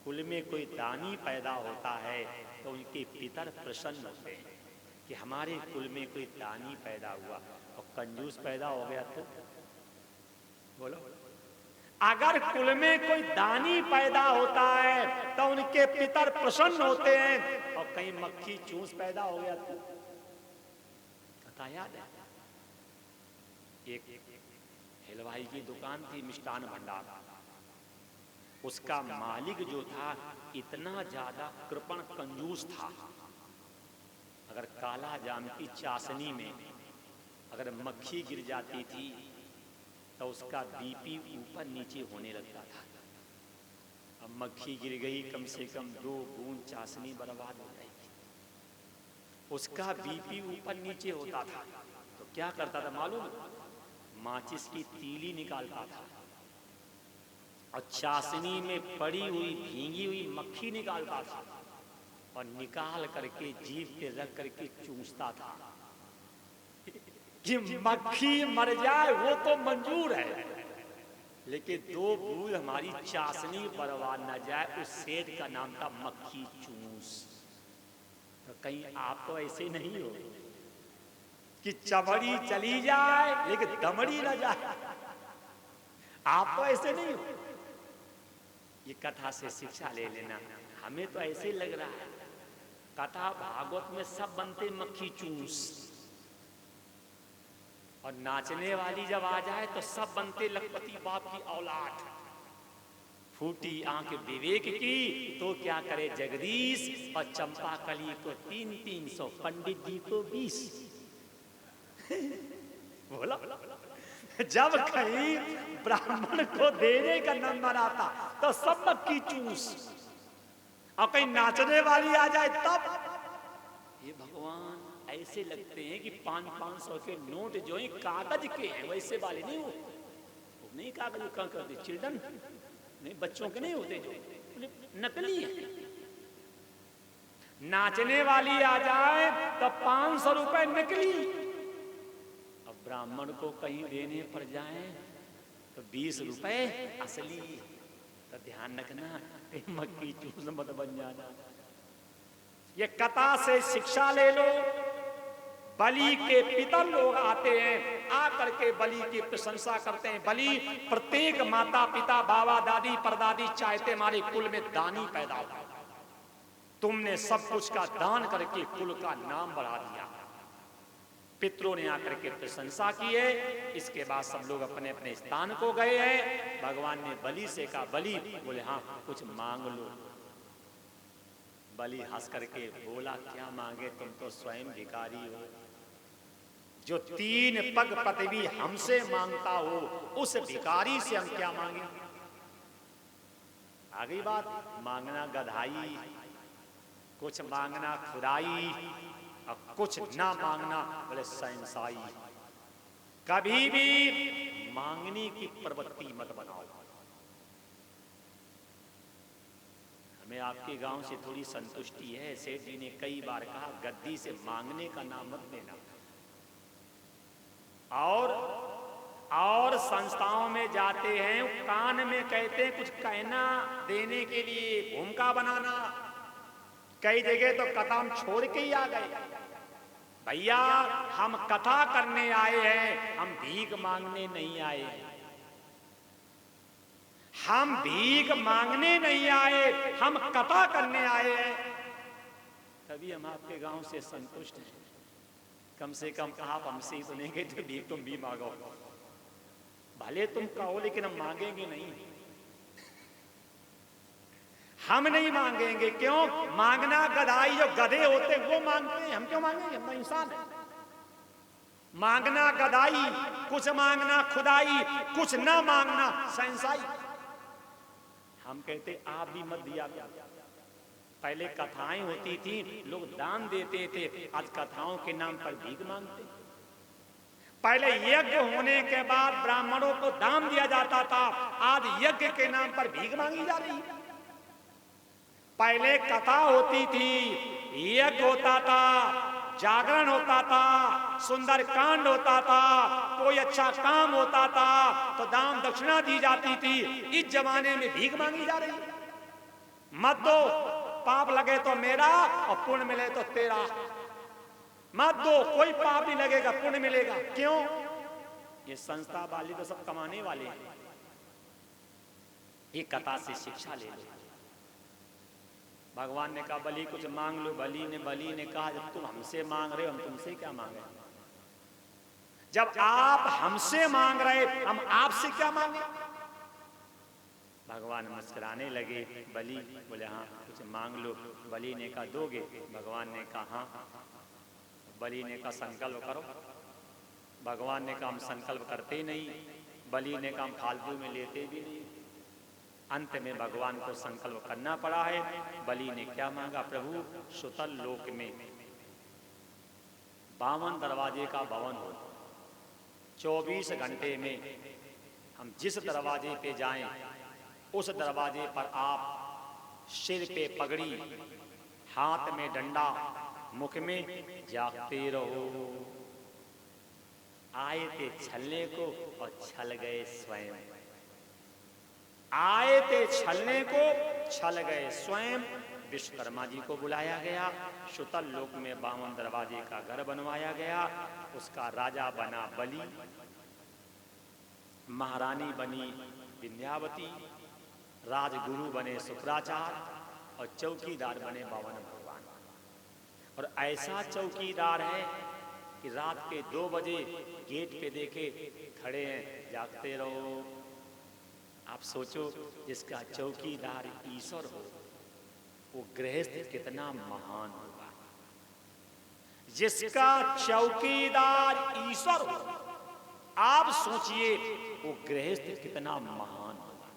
कुल में कोई दानी पैदा होता है तो उनके पितर प्रसन्न होते हैं कि हमारे कुल में कोई दानी पैदा हुआ, और कंजूस पैदा हो गया तो बोलो। अगर कुल में कोई दानी पैदा होता है तो उनके पितर प्रसन्न होते हैं, और कहीं मक्खी चूस पैदा हो गया तो कथा याद है। एक हलवाई की दुकान थी, मिष्ठान भंडार, उसका मालिक जो था इतना ज्यादा कृपण कंजूस था, अगर काला जाम की चाशनी में अगर मक्खी गिर जाती थी तो उसका बीपी ऊपर नीचे होने लगता था। अब मक्खी गिर गई, कम से कम 2 बूंद चाशनी बर्बाद हो जाएगी। उसका बीपी ऊपर नीचे होता था तो क्या करता था मालूम, माचिस की तीली निकालता था और चाशनी में पड़ी हुई भींगी हुई मक्खी निकालता था, और निकाल करके जीभ पे रख करके चूसता था कि मक्खी मर जाए वो तो मंजूर है, लेकिन 2 बूंद हमारी चाशनी बर्बाद न जाए। उस सेठ का नाम था मक्खी चूस। तो कहीं आप तो ऐसे नहीं हो कि चमड़ी चली जाए लेकिन दमड़ी न जाए, आप तो ऐसे नहीं हो। ये कथा से शिक्षा ले लेना, हमें तो ऐसे ही लग रहा है कथा भागवत में सब बनते मक्खी चूस, और नाचने वाली जब आ जाए तो सब बनते लखपति बाप की औलाद। फूटी आंख विवेक की तो क्या करे जगदीश, और चंपा कली को 300 पंडित जी को 20। बोला जब कहीं ब्राह्मण को देने का नंबर आता तो सब मक्खी चूस, और कहीं नाचने वाली आ जाए तब ये भगवान ऐसे लगते हैं कि 500 के नोट जो है कागज के हैं, वैसे वाले नहीं हो, नहीं कागज कहाँ करते, चिल्ड्रन नहीं, बच्चों के नहीं होते, जो नकली है। नाचने वाली आ जाए तो 500 रुपए नकली, अब ब्राह्मण को कहीं देने पर जाए तो 20 रुपए असली। तो ध्यान रखना मक्खी चूस मत बन जाना। ये कथा से शिक्षा ले लो। बलि के पितर लोग आते हैं, आकर के बलि की प्रशंसा करते हैं। बलि प्रत्येक माता पिता बाबा दादी परदादी चाहते हमारे कुल में दानी पैदा हो, तुमने सब कुछ का दान करके कुल का नाम बढ़ा दिया। पितरों ने आकर के प्रशंसा की है। इसके बाद सब लोग अपने अपने स्थान को गए हैं। भगवान ने बलि से कहा, बलि बोले हाँ कुछ मांग लो। बलि हंस करके बोला, क्या मांगे, तुम तो स्वयं भिखारी हो। जो 3 पग पृथ्वी हमसे मांगता हो उस भिखारी से हम क्या मांगे। आगे बात, मांगना गधाई, कुछ मांगना खुदाई, और कुछ ना मांगना बोले शहंशाही। कभी भी मांगने की प्रवृत्ति मत बनाओ। हमें आपके गांव से थोड़ी संतुष्टि है। सेठ जी ने कई बार कहा गद्दी से मांगने का नाम मत लेना। और संस्थाओं में जाते हैं, कान में कहते हैं कुछ कहना देने के लिए, भूमिका बनाना। कई जगह तो कथा हम छोड़ के ही आ गए। भैया हम कथा करने आए हैं, हम भीख मांगने नहीं आए। हम भीख मांगने नहीं आए, हम कथा करने आए हैं। तभी हम आपके गांव से संतुष्ट हैं। कम से कम आप हमसे ही सुनेंगे तो भीख तुम भी मांगो। भले तुम कहो लेकिन हम मांगेंगे नहीं। हम नहीं मांगेंगे। क्यों? मांगना गधाई जो गधे होते वो मांगते हैं, हम क्यों मांगेंगे? हम तो इंसान है। मांगना गधाई, कुछ मांगना खुदाई, कुछ ना मांगना सैंसाई। हम कहते आप भी मत दिया करो। पहले कथाएं होती थी, लोग दान देते थे। आज कथाओं के नाम पर भीख मांगते। पहले यज्ञ होने के बाद ब्राह्मणों को दान दिया जाता था, आज यज्ञ के नाम पर भीख मांगी जा रही है। पहले कथा होती थी, यज्ञ होता था, जागरण होता था, सुंदर कांड होता था, कोई अच्छा काम होता था तो दान दक्षिणा दी जाती थी। इस जमाने में भीख मांगी जा रही है। मत दो, पाप लगे तो मेरा और पुण्य मिले तो तेरा। मत दो, कोई पाप नहीं लगेगा, पुण्य मिलेगा। क्यों? ये संस्था वाले तो सब कमाने वाले हैं। ये कथा से शिक्षा ले लो। भगवान ने कहा बलि कुछ मांग लो। बलि ने कहा जब तुम हमसे मांग रहे हो, हम तुमसे क्या मांगे? जब आप हमसे मांग रहे, हम आपसे क्या मांगे? भगवान मुस्कुराने लगे। बलि बोले हाँ कुछ मांग लो। बलि ने कहा दोगे? भगवान ने कहा हाँ। बलि ने कहा संकल्प करो। भगवान ने कहा हम संकल्प करते ही नहीं। बलि ने कहा हम फालतू में लेते भी नहीं। अंत में भगवान को संकल्प करना पड़ा है। बलि ने क्या मांगा? प्रभु सुतल लोक में 52 दरवाजे का भवन हो, 24 घंटे में हम जिस दरवाजे पे जाएं उस दरवाजे पर आप सिर पे पगड़ी, हाथ में डंडा, मुख में जागते रहो। आए थे छलने को और छल गए स्वयं। आए थे छलने को, छल गए स्वयं। विश्वकर्मा जी को बुलाया गया। सुतल लोक में 52 दरवाजे का घर बनवाया गया। उसका राजा बना बलि, महारानी बनी विंध्यावती, राजगुरु बने शुक्राचार्य और चौकीदार बने बावन भगवान। और ऐसा चौकीदार है कि रात के 2 बजे गेट पे देखे खड़े हैं, जागते रहो। आप सोचो जिसका चौकीदार ईश्वर हो, वो गृहस्थ कितना महान होगा। जिसका चौकीदार ईश्वर हो, आप सोचिए वो गृहस्थ कितना महान होगा।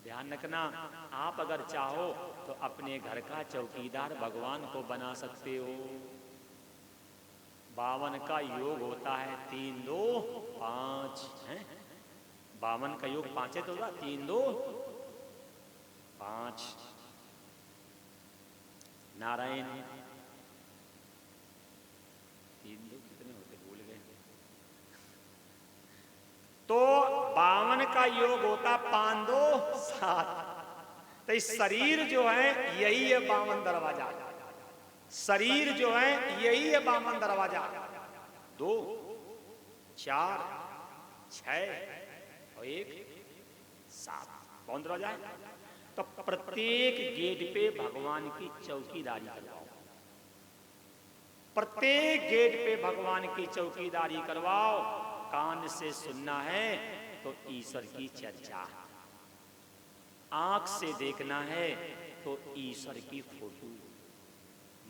ध्यान रखना, आप अगर चाहो तो अपने घर का चौकीदार भगवान को बना सकते हो। 52 का योग होता है 3 2 5 है। 52 का योग 5 है तो होगा 3 2 5। नारायण 3 2 कितने होते भूल गए। तो 52 का योग होता 5 2 7। तो इस शरीर जो है यही है 52 दरवाजा। शरीर जो है यही है 52 दरवाजा। 2 4 6 और 1 7 कौन दरवाजा है? तो प्रत्येक गेट पे भगवान की चौकीदारी करवाओ। प्रत्येक गेट पे भगवान की चौकीदारी करवाओ। कान से सुनना है तो ईश्वर की चर्चा, आंख से देखना है तो ईश्वर की फोटो,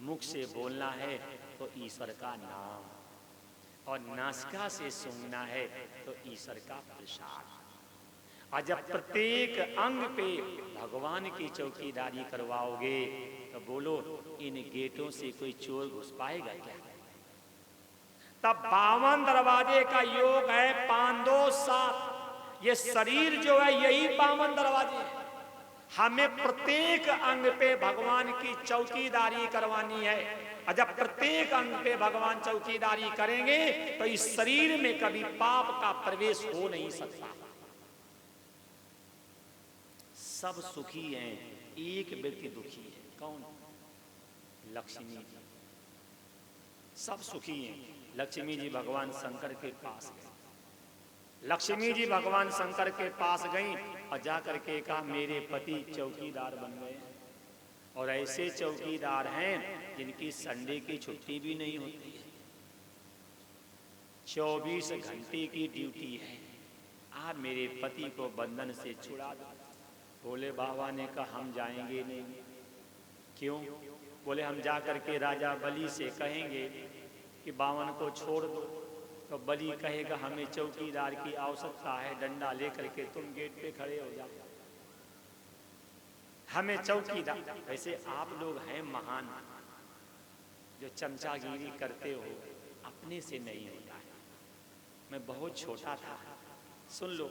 मुख से बोलना है तो ईश्वर का नाम, और नासिका से सूंघना है तो ईश्वर का प्रसाद। और जब प्रत्येक अंग पे भगवान की चौकीदारी करवाओगे तो बोलो इन गेटों से कोई चोर घुस पाएगा क्या? तब 52 दरवाजे का योग है 5 2 7। ये शरीर जो है यही 52 दरवाजे हैं। हमें प्रत्येक अंग पे भगवान की चौकीदारी करवानी है। और जब प्रत्येक अंग पे भगवान चौकीदारी करेंगे तो इस शरीर में कभी पाप का प्रवेश हो नहीं सकता। सब सुखी हैं, एक व्यक्ति दुखी है। कौन? लक्ष्मी जी। सब सुखी हैं। लक्ष्मी जी भगवान शंकर के पास गए। लक्ष्मी जी भगवान शंकर के पास गई और जाकर के कहा, मेरे पति चौकीदार बन गए और ऐसे चौकीदार हैं जिनकी संडे की छुट्टी भी नहीं होती है, 24 घंटे की ड्यूटी है। आप मेरे पति को बंधन से छुड़ा दो। बोले बाबा ने कहा, हम जाएंगे नहीं। क्यों? बोले हम जाकर के राजा बलि से कहेंगे कि बावन को छोड़ दो, तो बलि कहेगा हमें चौकीदार की आवश्यकता है, डंडा लेकर के तुम गेट पे खड़े हो जाओ, हमें चौकीदार। वैसे आप लोग हैं महान, जो चमचागिरी करते हो, अपने से नहीं होता है। मैं बहुत छोटा था, सुन लो,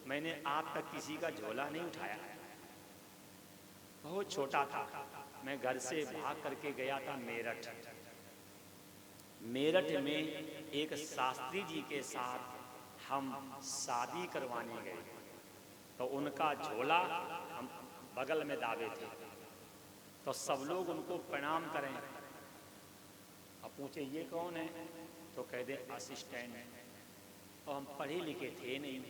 मैंने आप तक किसी का झोला नहीं उठाया। बहुत छोटा था, मैं घर से भाग करके गया था मेरठ। मेरठ में एक शास्त्री जी के साथ हम शादी करवाने गए, तो उनका झोला हम बगल में दावे थे, तो सब लोग उनको प्रणाम करें। अब पूछे ये कौन है, तो कह दे असिस्टेंट। और हम पढ़े लिखे थे नहीं,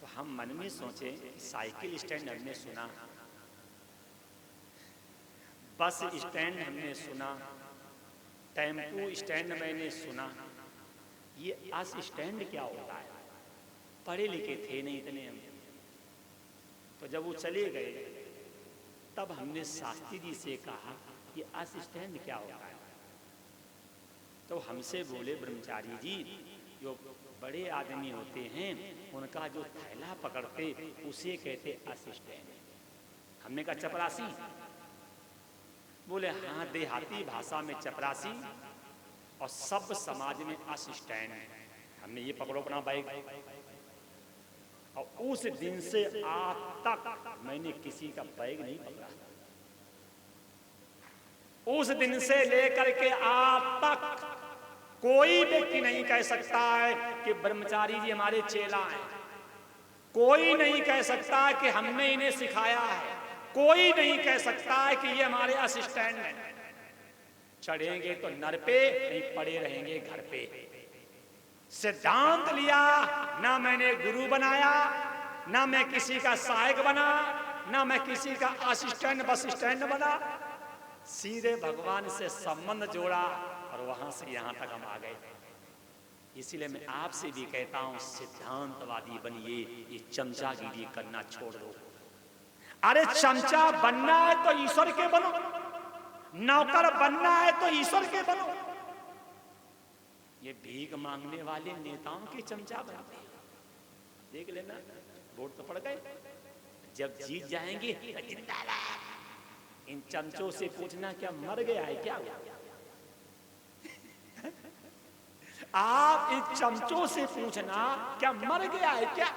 तो हम मन में सोचे साइकिल स्टैंड हमने सुना, बस स्टैंड हमने सुना, टेम्पो स्टैंड मैंने सुना, ये बस स्टैंड क्या होता है? पढ़े लिखे थे नहीं इतने हम। तो जब वो चले गए तब हमने शास्त्री जी से कहा ये बस स्टैंड क्या होता है? तो हमसे बोले ब्रह्मचारी जी, जो बड़े आदमी होते हैं उनका जो थैला पकड़ते उसे कहते असिस्टेंट। हमने कहा चपरासी? बोले हाँ, देहाती भाषा में चपरासी और सब समाज में असिस्टेंट। हमने ये पकड़ो अपना बाइक, और उस दिन से आज तक मैंने किसी का बैग नहीं पकड़ा। उस दिन से लेकर के आज तक कोई व्यक्ति नहीं कह सकता है कि ब्रह्मचारी जी हमारे चेला हैं। कोई नहीं कह सकता है कि हमने इन्हें सिखाया है। कोई नहीं कह सकता है कि ये हमारे असिस्टेंट हैं। चढ़ेंगे तो नर पे, नहीं पड़े रहेंगे घर पे। सिद्धांत लिया, ना मैंने गुरु बनाया, ना मैं किसी का सहायक बना, ना मैं किसी का असिस्टेंट बस स्टैंड बना। सीधे भगवान से संबंध जोड़ा और वहां से यहां तक हम आ गए। इसीलिए मैं आपसे भी कहता हूं, सिद्धांतवादी बनिए, ये चमचागिरी करना छोड़ दो। अरे चमचा बनना है तो ईश्वर के बनो, नौकर बनना है तो ईश्वर के बनो। ये भीख मांगने वाले नेताओं के चमचा बनते हैं। देख लेना, वोट तो पड़ गए, जब जीत जाएंगे जिंदाबाद। इन चमचों से पूछना क्या मर गया है क्या? आप इन चमचों से पूछना क्या मर गया है क्या?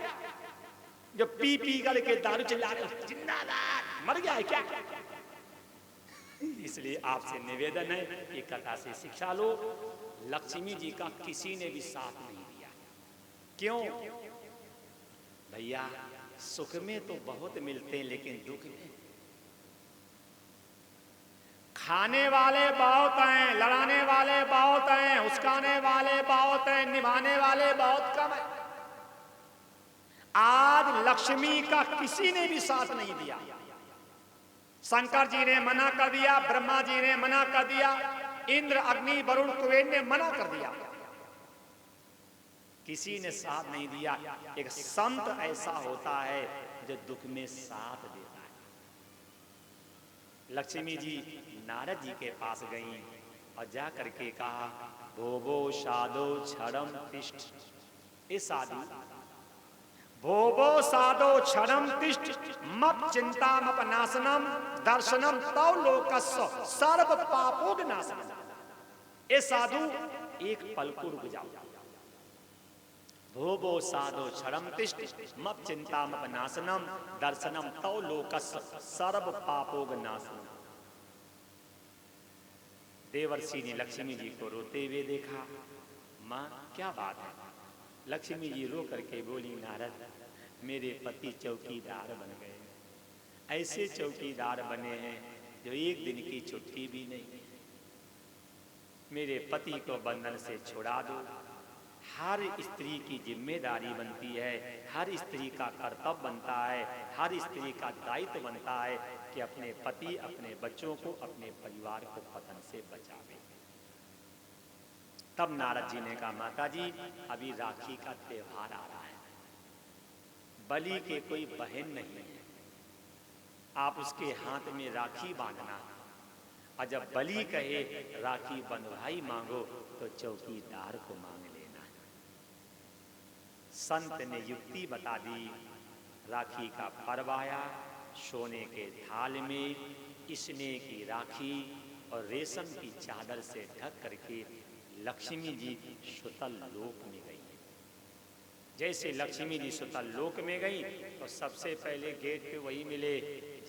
जो पी पी करके दारू चिल्ला रहे जिंदाबाद, मर गया है क्या? इसलिए आपसे निवेदन है कि कथा से शिक्षा लो। लक्ष्मी जी का किसी ने भी साथ नहीं दिया। क्यों? भैया सुख में तो बहुत मिलते हैं, लेकिन दुख में खाने वाले बहुत हैं, लड़ाने वाले बहुत हैं, उस्काने वाले बहुत हैं, निभाने वाले बहुत कम हैं। आज लक्ष्मी का किसी ने भी साथ नहीं दिया। शंकर जी ने मना कर दिया, ब्रह्मा जी ने मना कर दिया, इंद्र अग्नि वरुण कुबेर ने मना कर दिया, किसी ने साथ नहीं दिया। एक संत ऐसा होता है जो दुख में साथ देता है। लक्ष्मी जी नारद जी के पास गईं और जा करके कहा, भोबो साधो क्षणम तिष्ठ। ए साधु, भोबो साधो क्षणम तिष्ठ, मप चिंतामप नाशनम दर्शनम तव लोकस्य सर्व पापोग नाशनम। ए साधु, एक पल को रुक जाओ। भो भो साधो क्षणम तिष्ठ मप चिंता मप नाशनम दर्शनम तौ लोकस सर्व पापोग नाशनम। देवर्षि ने लक्ष्मी जी को रोते हुए देखा। माँ क्या बात है? लक्ष्मी जी रो करके बोली, नारद मेरे पति चौकीदार बन गए, ऐसे चौकीदार बने हैं जो एक दिन की छुट्टी भी नहीं। मेरे पति को बंधन से छुड़ा दो। हर स्त्री की जिम्मेदारी बनती है, हर स्त्री का कर्तव्य बनता है, हर स्त्री का दायित्व बनता है कि अपने पति, अपने बच्चों को, अपने परिवार को पतन से बचावे। तब नारद जी ने कहा, माता जी अभी राखी का त्योहार आ रहा है, बलि के कोई बहन नहीं है, आप उसके हाथ में राखी बांधना, और जब बलि कहे राखी बंधवाई मांगो तो चौकीदार को मांग लेना। संत ने युक्ति बता दी। राखी का पर्व आया, सोने के थाल में स्नेह की राखी और रेशम की चादर से ढक करके लक्ष्मी जी सुतल लोक में गई। जैसे लक्ष्मी जी सुतल लोक में गई तो सबसे पहले गेट पे वही मिले,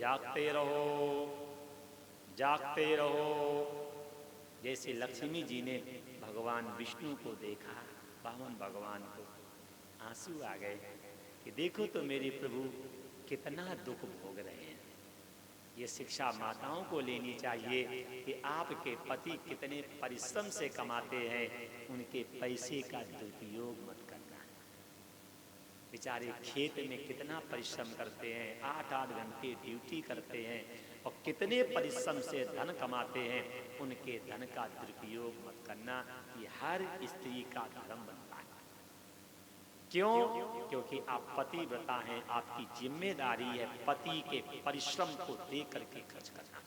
जागते रहो जागते रहो। जैसे लक्ष्मी जी ने भगवान विष्णु को देखा, वामन भगवान को, आंसू आ गए कि देखो तो मेरे प्रभु कितना दुख भोग रहे हैं। ये शिक्षा माताओं को लेनी चाहिए कि आपके पति कितने परिश्रम से कमाते हैं, उनके पैसे का दुरुपयोग मत करना। बेचारे खेत में कितना परिश्रम करते हैं, 8-8 घंटे ड्यूटी करते हैं और कितने परिश्रम से धन कमाते हैं, उनके धन का दुरुपयोग मत करना। ये हर स्त्री का धर्म बनता है। क्यों? क्योंकि आप पतिव्रता हैं, आपकी जिम्मेदारी है पति के परिश्रम को देख करके खर्च करना।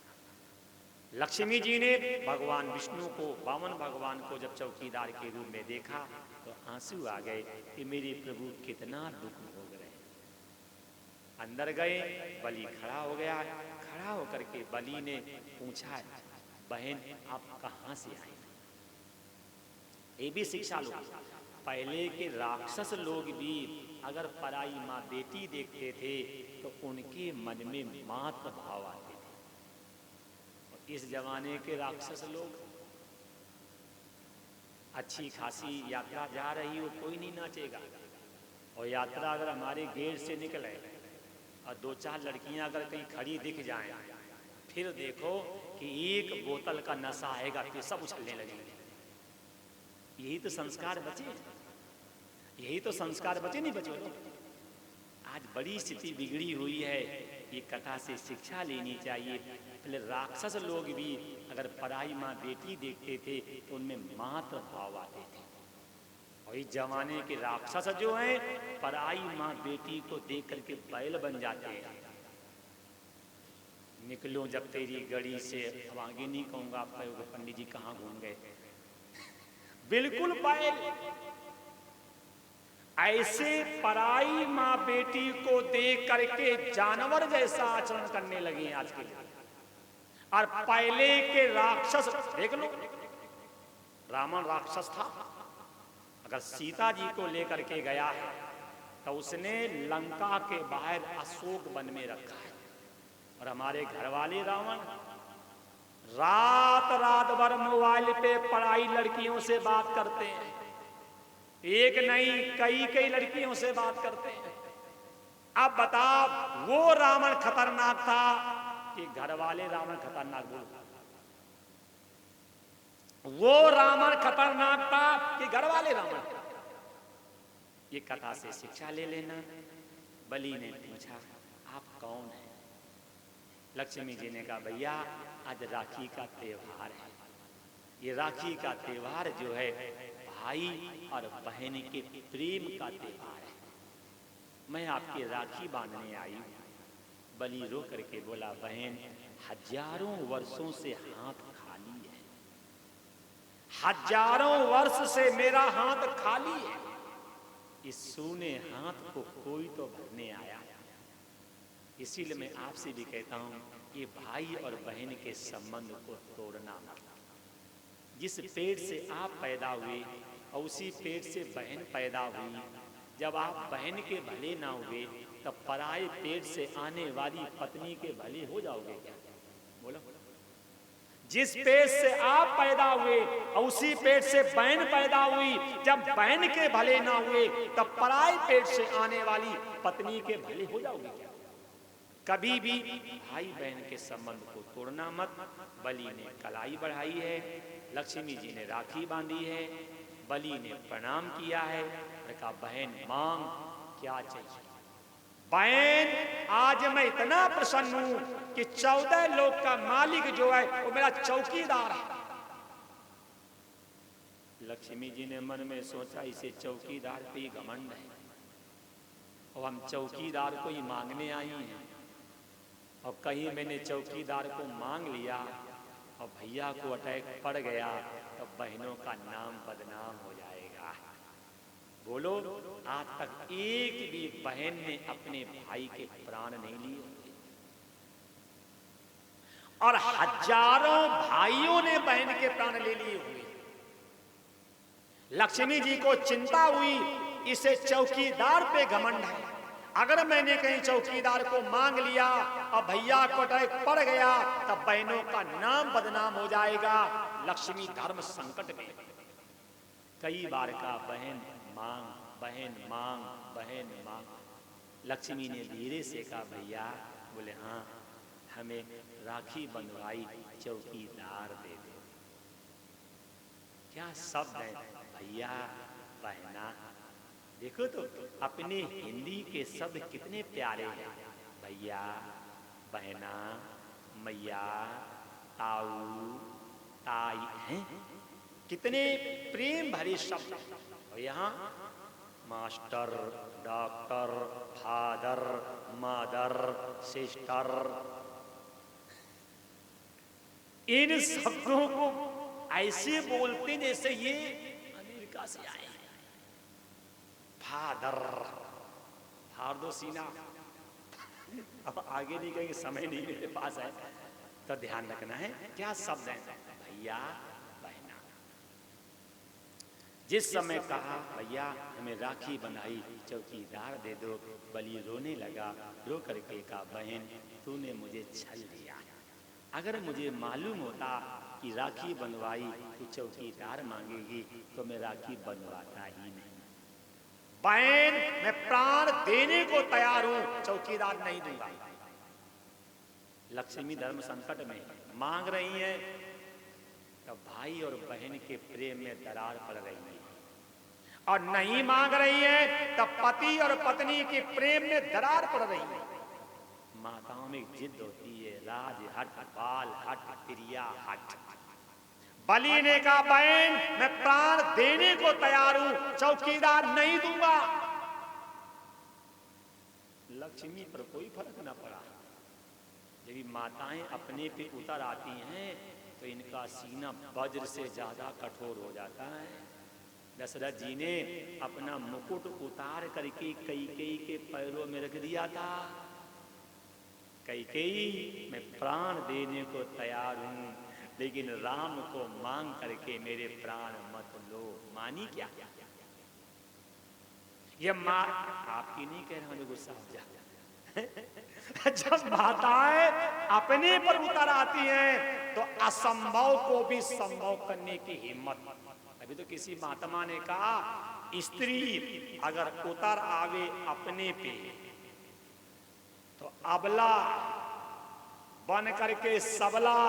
लक्ष्मी जी ने भगवान विष्णु को, वामन भगवान को जब चौकीदार के रूप में देखा तो आंसू आ गए कि मेरे प्रभु कितना दुख भोग रहे हैं। अंदर गए, बलि खड़ा हो गया। खड़ा होकर के बलि ने पूछा, बहन आप कहाँ से आई? ये भी शिक्षा लो। पहले के राक्षस लोग भी अगर पराई माँ बेटी देखते थे तो उनके मन में मातृ भाव आते थे। और इस जमाने के राक्षस लोग, अच्छी खासी यात्रा जा रही हो, कोई नहीं नाचेगा। और यात्रा अगर हमारे गेट से निकले और 2-4 लड़कियां अगर कहीं खड़ी दिख जाएं, फिर देखो कि एक बोतल का नशा आएगा, फिर सब उछलने लगेंगे। यही तो संस्कार बचे, यही तो संस्कार बचे, नहीं बचे तो। आज बड़ी स्थिति बिगड़ी हुई है। ये कथा से शिक्षा लेनी चाहिए। पहले राक्षस लोग भी अगर पराई माँ बेटी देखते थे तो उनमें मातृ भाव आते थे। और इस जमाने के राक्षस जो हैं, पराई माँ बेटी को देख करके बैल बन जाते हैं। निकलो जब तेरी गड़ी से, अब आगे नहीं कहूंगा, आप कहोगे पंडित जी कहाँ घूम गए। बिल्कुल बैल। ऐसे पराई माँ बेटी को देख करके जानवर जैसा आचरण करने लगे आज के। और पहले के राक्षस देख लो, रावण राक्षस था, अगर सीता जी को लेकर के गया है तो उसने लंका के बाहर अशोक वन में रखा है। और हमारे घर वाले रावण रात रात भर मोबाइल पे पराई लड़कियों से बात करते हैं। एक नहीं, कई लड़कियों से बात करते हैं। अब बताओ, वो रावण खतरनाक था कि घर वाले रावण खतरनाक? बोल, वो रावण खतरनाक था कि घर वाले रावण? ये कथा से शिक्षा ले लेना। बलि ने पूछा, आप कौन हैं? लक्ष्मी जी ने कहा, भैया आज राखी का त्योहार है। ये राखी का त्योहार जो है भाई और बहन के प्रेम का त्योहार है। मैं आपकी राखी बांधने आई हूं। बलि रो करके बोला, बहन हजारों वर्षों से हाथ खाली है, हजारों वर्ष से मेरा हाथ खाली है। इस सूने हाथ को कोई तो भरने आया। इसीलिए मैं आपसे भी कहता हूं, ये भाई और बहन के संबंध को तोड़ना मत। जिस पेट से आप पैदा हुए और उसी पेट से बहन पैदा हुई, जब आप बहन के भले ना हुए तब पराए पेट से आने वाली पत्नी के भले हो जाओगे क्या? बोलो। जिस पेट से आप पैदा हुए और उसी पेट से बहन पैदा हुई, जब बहन के भले ना हुए तब पराए पेट से आने वाली पत्नी के भले हो जाओगे क्या? कभी भी भाई बहन के संबंध को तोड़ना मत। बलि ने कलाई बढ़ाई है, लक्ष्मी जी ने राखी बांधी है, बलि ने प्रणाम किया है, कहा बहन मांग क्या चाहिए। बहन आज मैं इतना प्रसन्न हूं कि 14 लोक का मालिक जो है वो मेरा चौकीदार है। लक्ष्मी जी ने मन में सोचा इसे चौकीदार पे ही घमंड है और हम चौकीदार को ही मांगने आई हैं, और कहीं मैंने चौकीदार को मांग लिया और भैया को अटैक पड़ गया तो बहनों का नाम बदनाम हो जाएगा। बोलो, आज तक एक भी बहन ने अपने भाई के प्राण नहीं लिए और हजारों भाइयों ने बहन के प्राण ले लिए हुए। लक्ष्मी जी को चिंता हुई इसे चौकीदार पे घमंड है, अगर मैंने कहीं चौकीदार को मांग लिया और भैया को अटैक पड़ गया तब बहनों का नाम बदनाम हो जाएगा। लक्ष्मी धर्म संकट में। कई बार का बहन मांग, बहन मांग, बहन मांग। लक्ष्मी ने धीरे से कहा भैया, बोले हाँ, हमें राखी बंधवाई चौकीदार दे दो। क्या शब्द है, भैया बहना। देखो तो अपने हिंदी के शब्द कितने प्यारे हैं। भैया, बहना, मैया, ताऊ, ताई हैं, कितने प्रेम भरे शब्द। और यहाँ master, doctor, father, mother, sister, इन शब्दों को ऐसे बोलते जैसे ये अमेरिका से आए। फादर, फाड़ दो सीना। अब आगे नहीं कहेंगे, समय नहीं मेरे पास है, तो ध्यान रखना है क्या शब्द है। भैया बहना। जिस समय कहा भैया हमें राखी बंधाई चौकीदार दे दो, बलि रोने लगा। रो करके कहा बहन तूने मुझे छल दिया, अगर मुझे मालूम होता कि राखी बंधवाई तो चौकीदार मांगेगी तो मैं राखी बंधवाता ही नहीं। बहन मैं प्राण देने को तैयार हूं, चौकीदार नहीं दूंगा। लक्ष्मी धर्म संकट में मांग रही है तो भाई और बहन के प्रेम में दरार पड़ रही है, और नहीं मांग रही है तब पति और पत्नी के प्रेम में दरार पड़ रही है। माताओं में जिद होती है, राज हट, बाल हट, प्रिया हट। बलि ने कहा बहन मैं प्राण देने को तैयार हूं, चौकीदार नहीं दूंगा। लक्ष्मी पर कोई फर्क ना पड़ा। जब माताएं अपने पे उतर आती हैं तो इनका सीना वज्र से ज्यादा कठोर हो जाता है। दशरथ जी ने अपना मुकुट उतार करके कैकेयी के पैरों में रख दिया था। कैकेयी मैं प्राण देने को तैयार हूं, लेकिन राम को मांग करके मेरे प्राण मत लो। मानी क्या? ये मां आपकी नहीं कह रहा, मुझे गुस्सा हो जाता। जब माताएं अपने पर उतर आती हैं तो असंभव को भी संभव करने की हिम्मत। अभी तो किसी महात्मा ने कहा स्त्री अगर उतर आवे अपने पे तो अबला बन करके सबला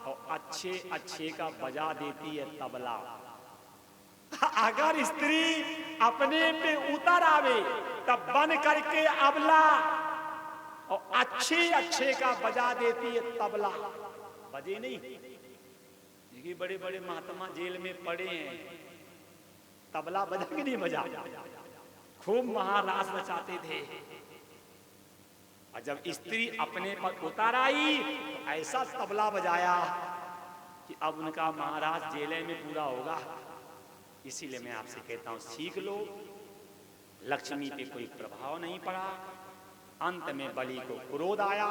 और अच्छे अच्छे का बजा देती है तबला। अगर स्त्री अपने पे उतर आवे तब बन करके अबला और अच्छे अच्छे का बजा देती है तबला। बजे नहीं, देखिए बड़े बड़े महात्मा जेल में पड़े हैं, तबला बजा कि नहीं बजा? खूब महारास नचाते थे। और जब स्त्री अपने पर उतर आई तो ऐसा तबला बजाया कि अब उनका महाराज जेल में पूरा होगा। इसीलिए मैं आपसे कहता हूं सीख लो। लक्ष्मी पे कोई प्रभाव नहीं पड़ा। अंत में बलि को क्रोध आया।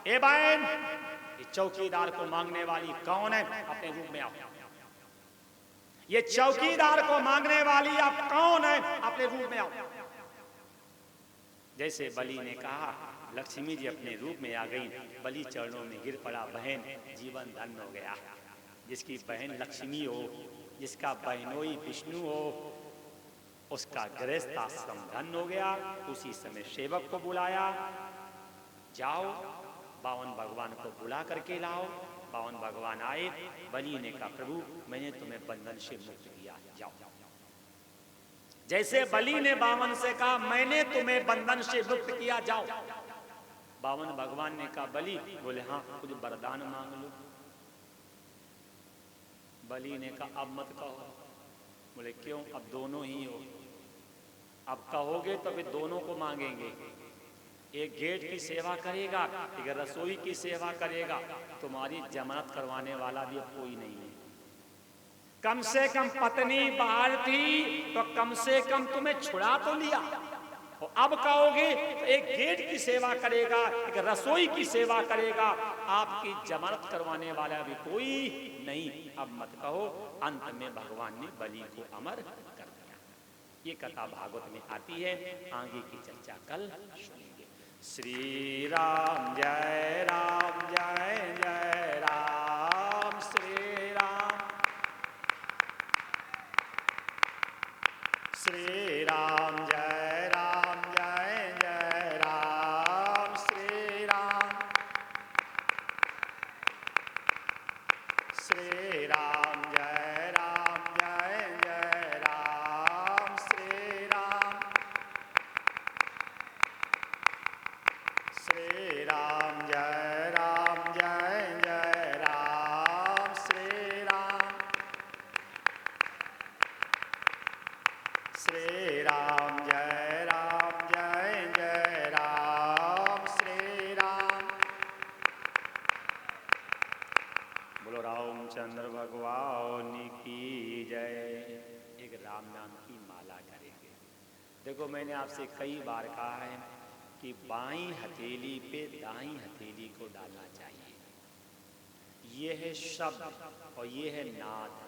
ए बहन, चौकीदार को मांगने वाली कौन है? अपने रूप में आओ। ये चौकीदार को मांगने वाली आप कौन है, अपने रूप में आओ। जैसे बलि ने कहा, लक्ष्मी जी अपने रूप में आ गई। बलि चरणों में गिर पड़ा, बहन जीवन धन्य हो गया। जिसकी बहन लक्ष्मी हो, जिसका बहनोई विष्णु हो, उसका गृहस्थाश्रम धन्य हो गया। उसी समय सेवक को बुलाया, जाओ बावन भगवान को बुला करके लाओ। बावन भगवान आए। बलि ने कहा, प्रभु मैंने तुम्हें बंधन से मुक्त किया, जाओ। जैसे बलि ने बावन से कहा, मैंने तुम्हें बंधन से मुक्त किया, जाओ। बावन भगवान ने कहा, बलि बोले हाँ, कुछ वरदान मांग लो। बलि ने कहा, अब मत कहो। बोले क्यों? अब दोनों ही हो, अब कहोगे तो फिर दोनों को मांगेंगे। एक गेट की सेवा करेगा, एक रसोई की सेवा करेगा। तुम्हारी जमानत करवाने वाला भी अब कोई नहीं है। कम से कम पत्नी बाहर थी तो कम से कम तुम्हें छुड़ा तो लिया। और अब कहोगे तो एक गेट की सेवा करेगा, एक रसोई की सेवा करेगा, आपकी जमानत करवाने वाला भी कोई नहीं, अब मत कहो। अंत में भगवान ने बलि को अमर कर दिया। ये कथा भागवत में आती है। आगे की चर्चा कल सुनेंगे। श्री राम जय राम, जय जय राम, श्री राम। श्री राम जय राम, जय जय राम, श्री राम। श्री राम जय राम, जय जय राम, श्री राम। श्री राम जय राम, जय जय राम, श्री राम। श्री राम जय राम, जय जय राम, श्री राम। बोलो रामचंद्र भगवान की जय। एक राम नाम की माला करेंगे। देखो मैंने आपसे कई बार कहा है कि बाईं हथेली पे दाईं हथेली को डालना चाहिए। ये है शब्द और ये है नाद।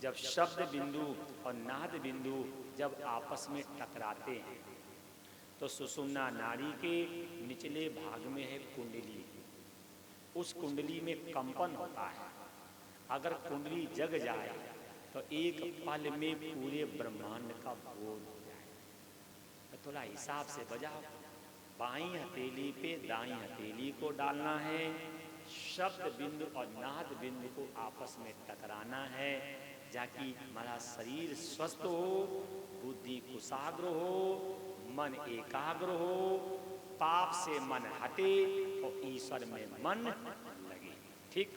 जब शब्द बिंदु और नाद बिंदु जब आपस में टकराते हैं तो सुषुम्ना नाड़ी के निचले भाग में है कुंडली। उस कुंडली में कंपन होता है। अगर कुंडली जग जाए तो एक पल में पूरे ब्रह्मांड का बोध हो जाए। तो थोड़ा हिसाब से बजाओ। बाईं हथेली पे दाईं हथेली को डालना है। शब्द बिंदु और नाद बिंदु को आपस में टकराना है, जाकि हमारा शरीर स्वस्थ हो, बुद्धि कुशाग्र हो, मन एकाग्र हो, पाप से मन हटे और ईश्वर में मन लगे। ठीक।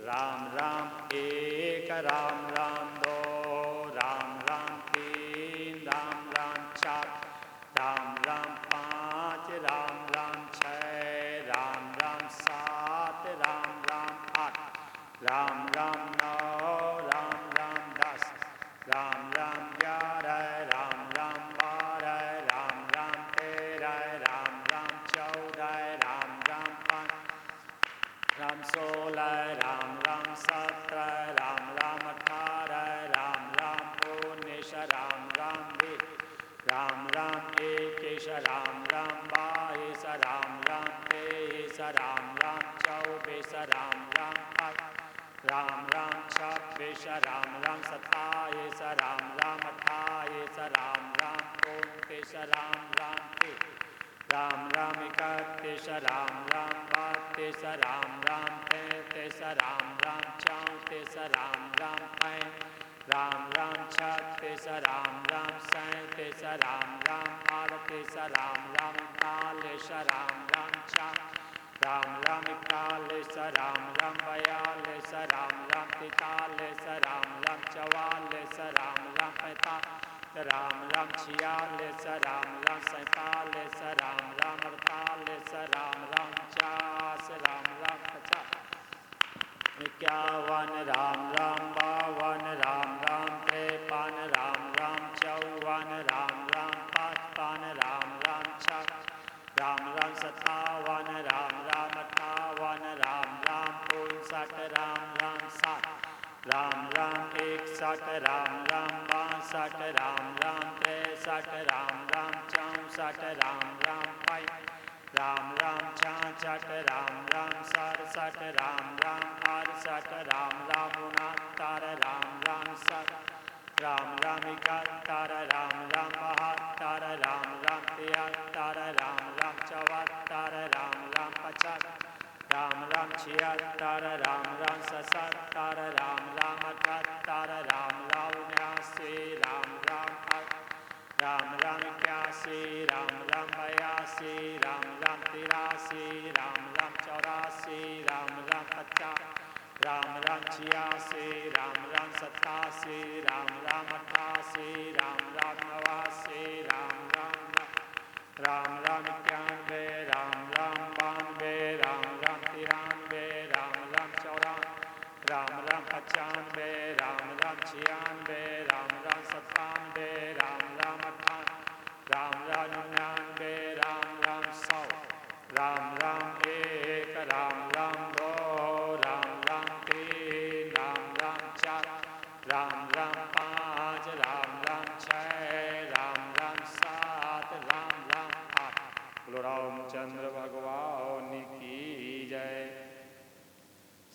राम राम एक, राम राम दो, राम राम तीन, राम राम चार, राम राम पाँच, राम राम छः, राम राम सात, राम राम आठ, राम राम नौ, राम राम 10, राम राम 11, राम राम 12, राम राम 13, राम राम 14, राम राम 15, राम 16, राम राम 17, राम राम 18, राम राम 19, राम राम 20, राम राम 21, राम राम 22, राम राम 23, राम राम 24, राम राम 25, राम राम 26, राम राम 27, राम राम 28, राम राम 29, राम राम 30, राम राम 31, राम राम 32, राम राम 33, राम राम 34, राम राम 35, राम राम 36, राम राम 37, राम राम 38, राम राम 39, राम राम 40, राम राम 41, राम राम 42, राम राम 43, राम राम 44, राम राम 45, राम राम 46, राम राम 47, राम राम 48, राम राम 50, राम राम 50, 51, राम राम 52, राम राम 53, राम राम 54, राम राम 55, राम राम 56, राम राम 57, राम राम 58, राम राम 59, राम राम 60, राम राम 61, 60 राम राम 62 राम राम 63 राम राम 64 राम राम 5 राम राम 66 राम राम 67 राम राम 68 राम राम 69 राम राम 70 राम राम 71 राम राम 72 राम राम 73 राम राम 74 राम राम 50 राम राम 76 राम राम 77 राम राम 78 राम राम 79 राम राम 80 राम राम 81 राम राम 82 राम राम 83 राम राम 84 राम राम 50 राम राम 86 राम राम 87 राम राम 88 राम राम 89 राम राम 91 राम राम 92 राम राम 93 राम राम 94 राम राम 95 राम राम 96 राम राम 97 राम राम 98 राम राम 99 राम राम 100 राम राम 1 राम राम 2 राम राम 3 राम राम 4 राम राम 5 राम राम 6 राम राम 7 राम राम 8 बोलो रामचंद्र भगवान की जय।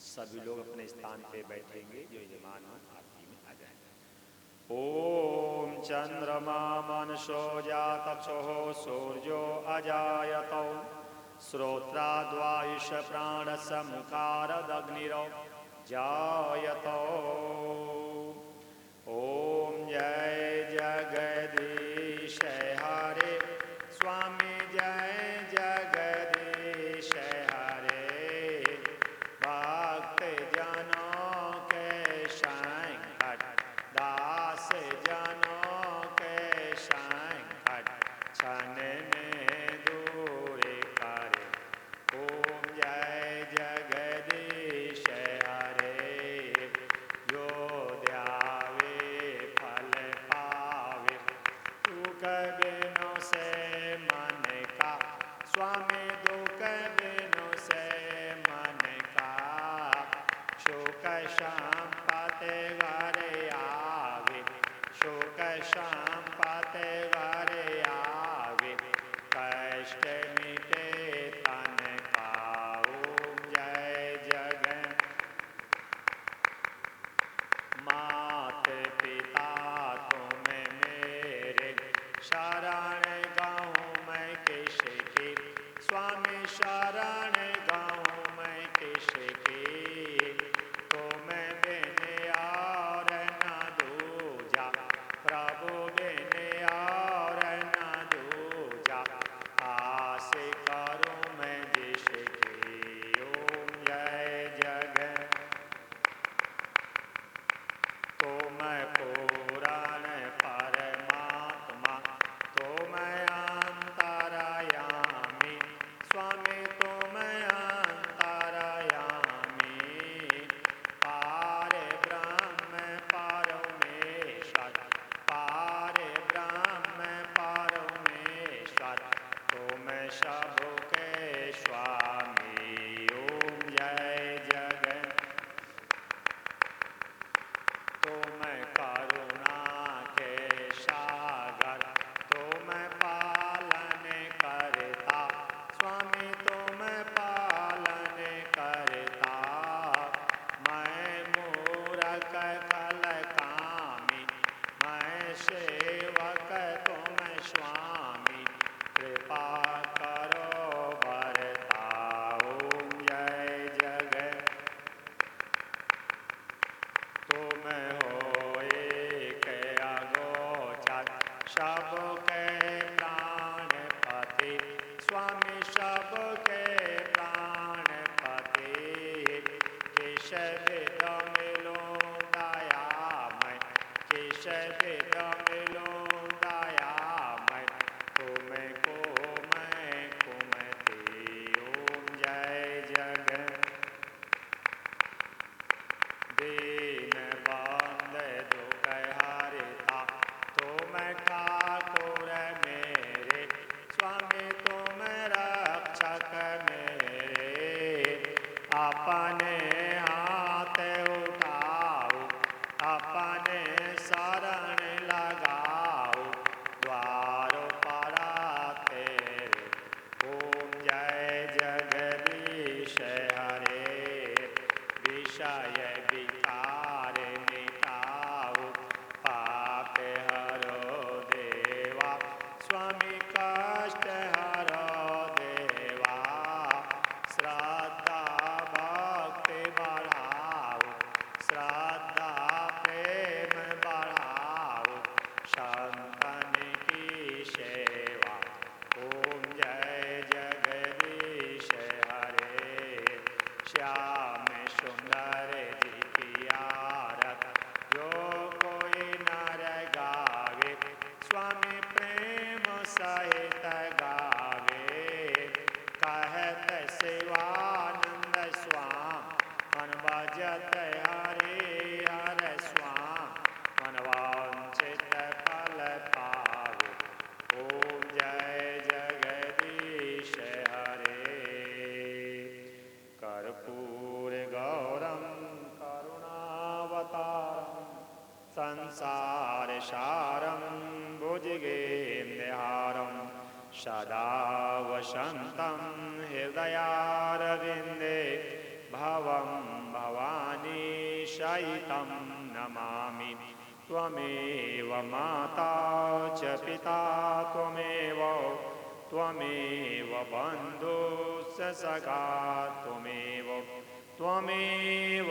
सभी लोग अपने स्थान पे बैठेंगे जो यजमान आरती में आ जाए। ओम चंद्रमा मनसो जातक्षो सूर्यो अजायतो श्रोत्राद्वायुष प्राण समुखारदग्निरो जायतो। ओम जय जगदीश हरे स्वामी जय जगदीश हरे भक्त जनों के संकट दास जनों के संकट क्षण में दूर करे। ओम जय जगदीश हरे जो ध्यावे फल पावे दुख बिनु से मन का स्वामी दुख बिनु से मन का शोक संपत्ति घर आवे शोक संपत्ति घर आवे कष्ट मिटे तन का। ओम जय जगन मात पिता तुम मेरे शरण गाऊं मैं किसकी स्वामी शरण गाऊं मैं किसकी तुम बिन और न दूजा प्रभु बिन और न दूजा आस करूं मैं जिसकी। ओम जय जगन तुम पुराण परमात्मा तुम अंतरयामी स्वामी तुम अंतरयामी पार ब्रह्म परमेश्वर पार ब्रह्म परमेश्वर तुम सबके स्वामी। ओम जय जगन तुम करुणा के सागर तुम पालन करता स्वामी तुम पालन करता मैं मूरख कल कामी मैं सेवक तुम स्वामी कृपा करो बरता। ओम जय जगन तुम हो एक अगोचर सबके प्राणपति स्वामी सबके प्राणपति किस विध मिलूं दयामय किस विध मिलूं दयामय तुमको मैं कुमति। ओम जय जगन दीन बंद दुख हरता तुम ठाकुर मेरे स्वामी तुम रक्षक मेरे अपने हाथ उठाओ अपने संसारसारं भुजगेन्द्रहारं सदा वसन्तं हृदयारविन्दे भवं भवानी सहितं नमामि। त्वमेव माता च पिता त्वमेव बन्धुश्च सखा त्वमेव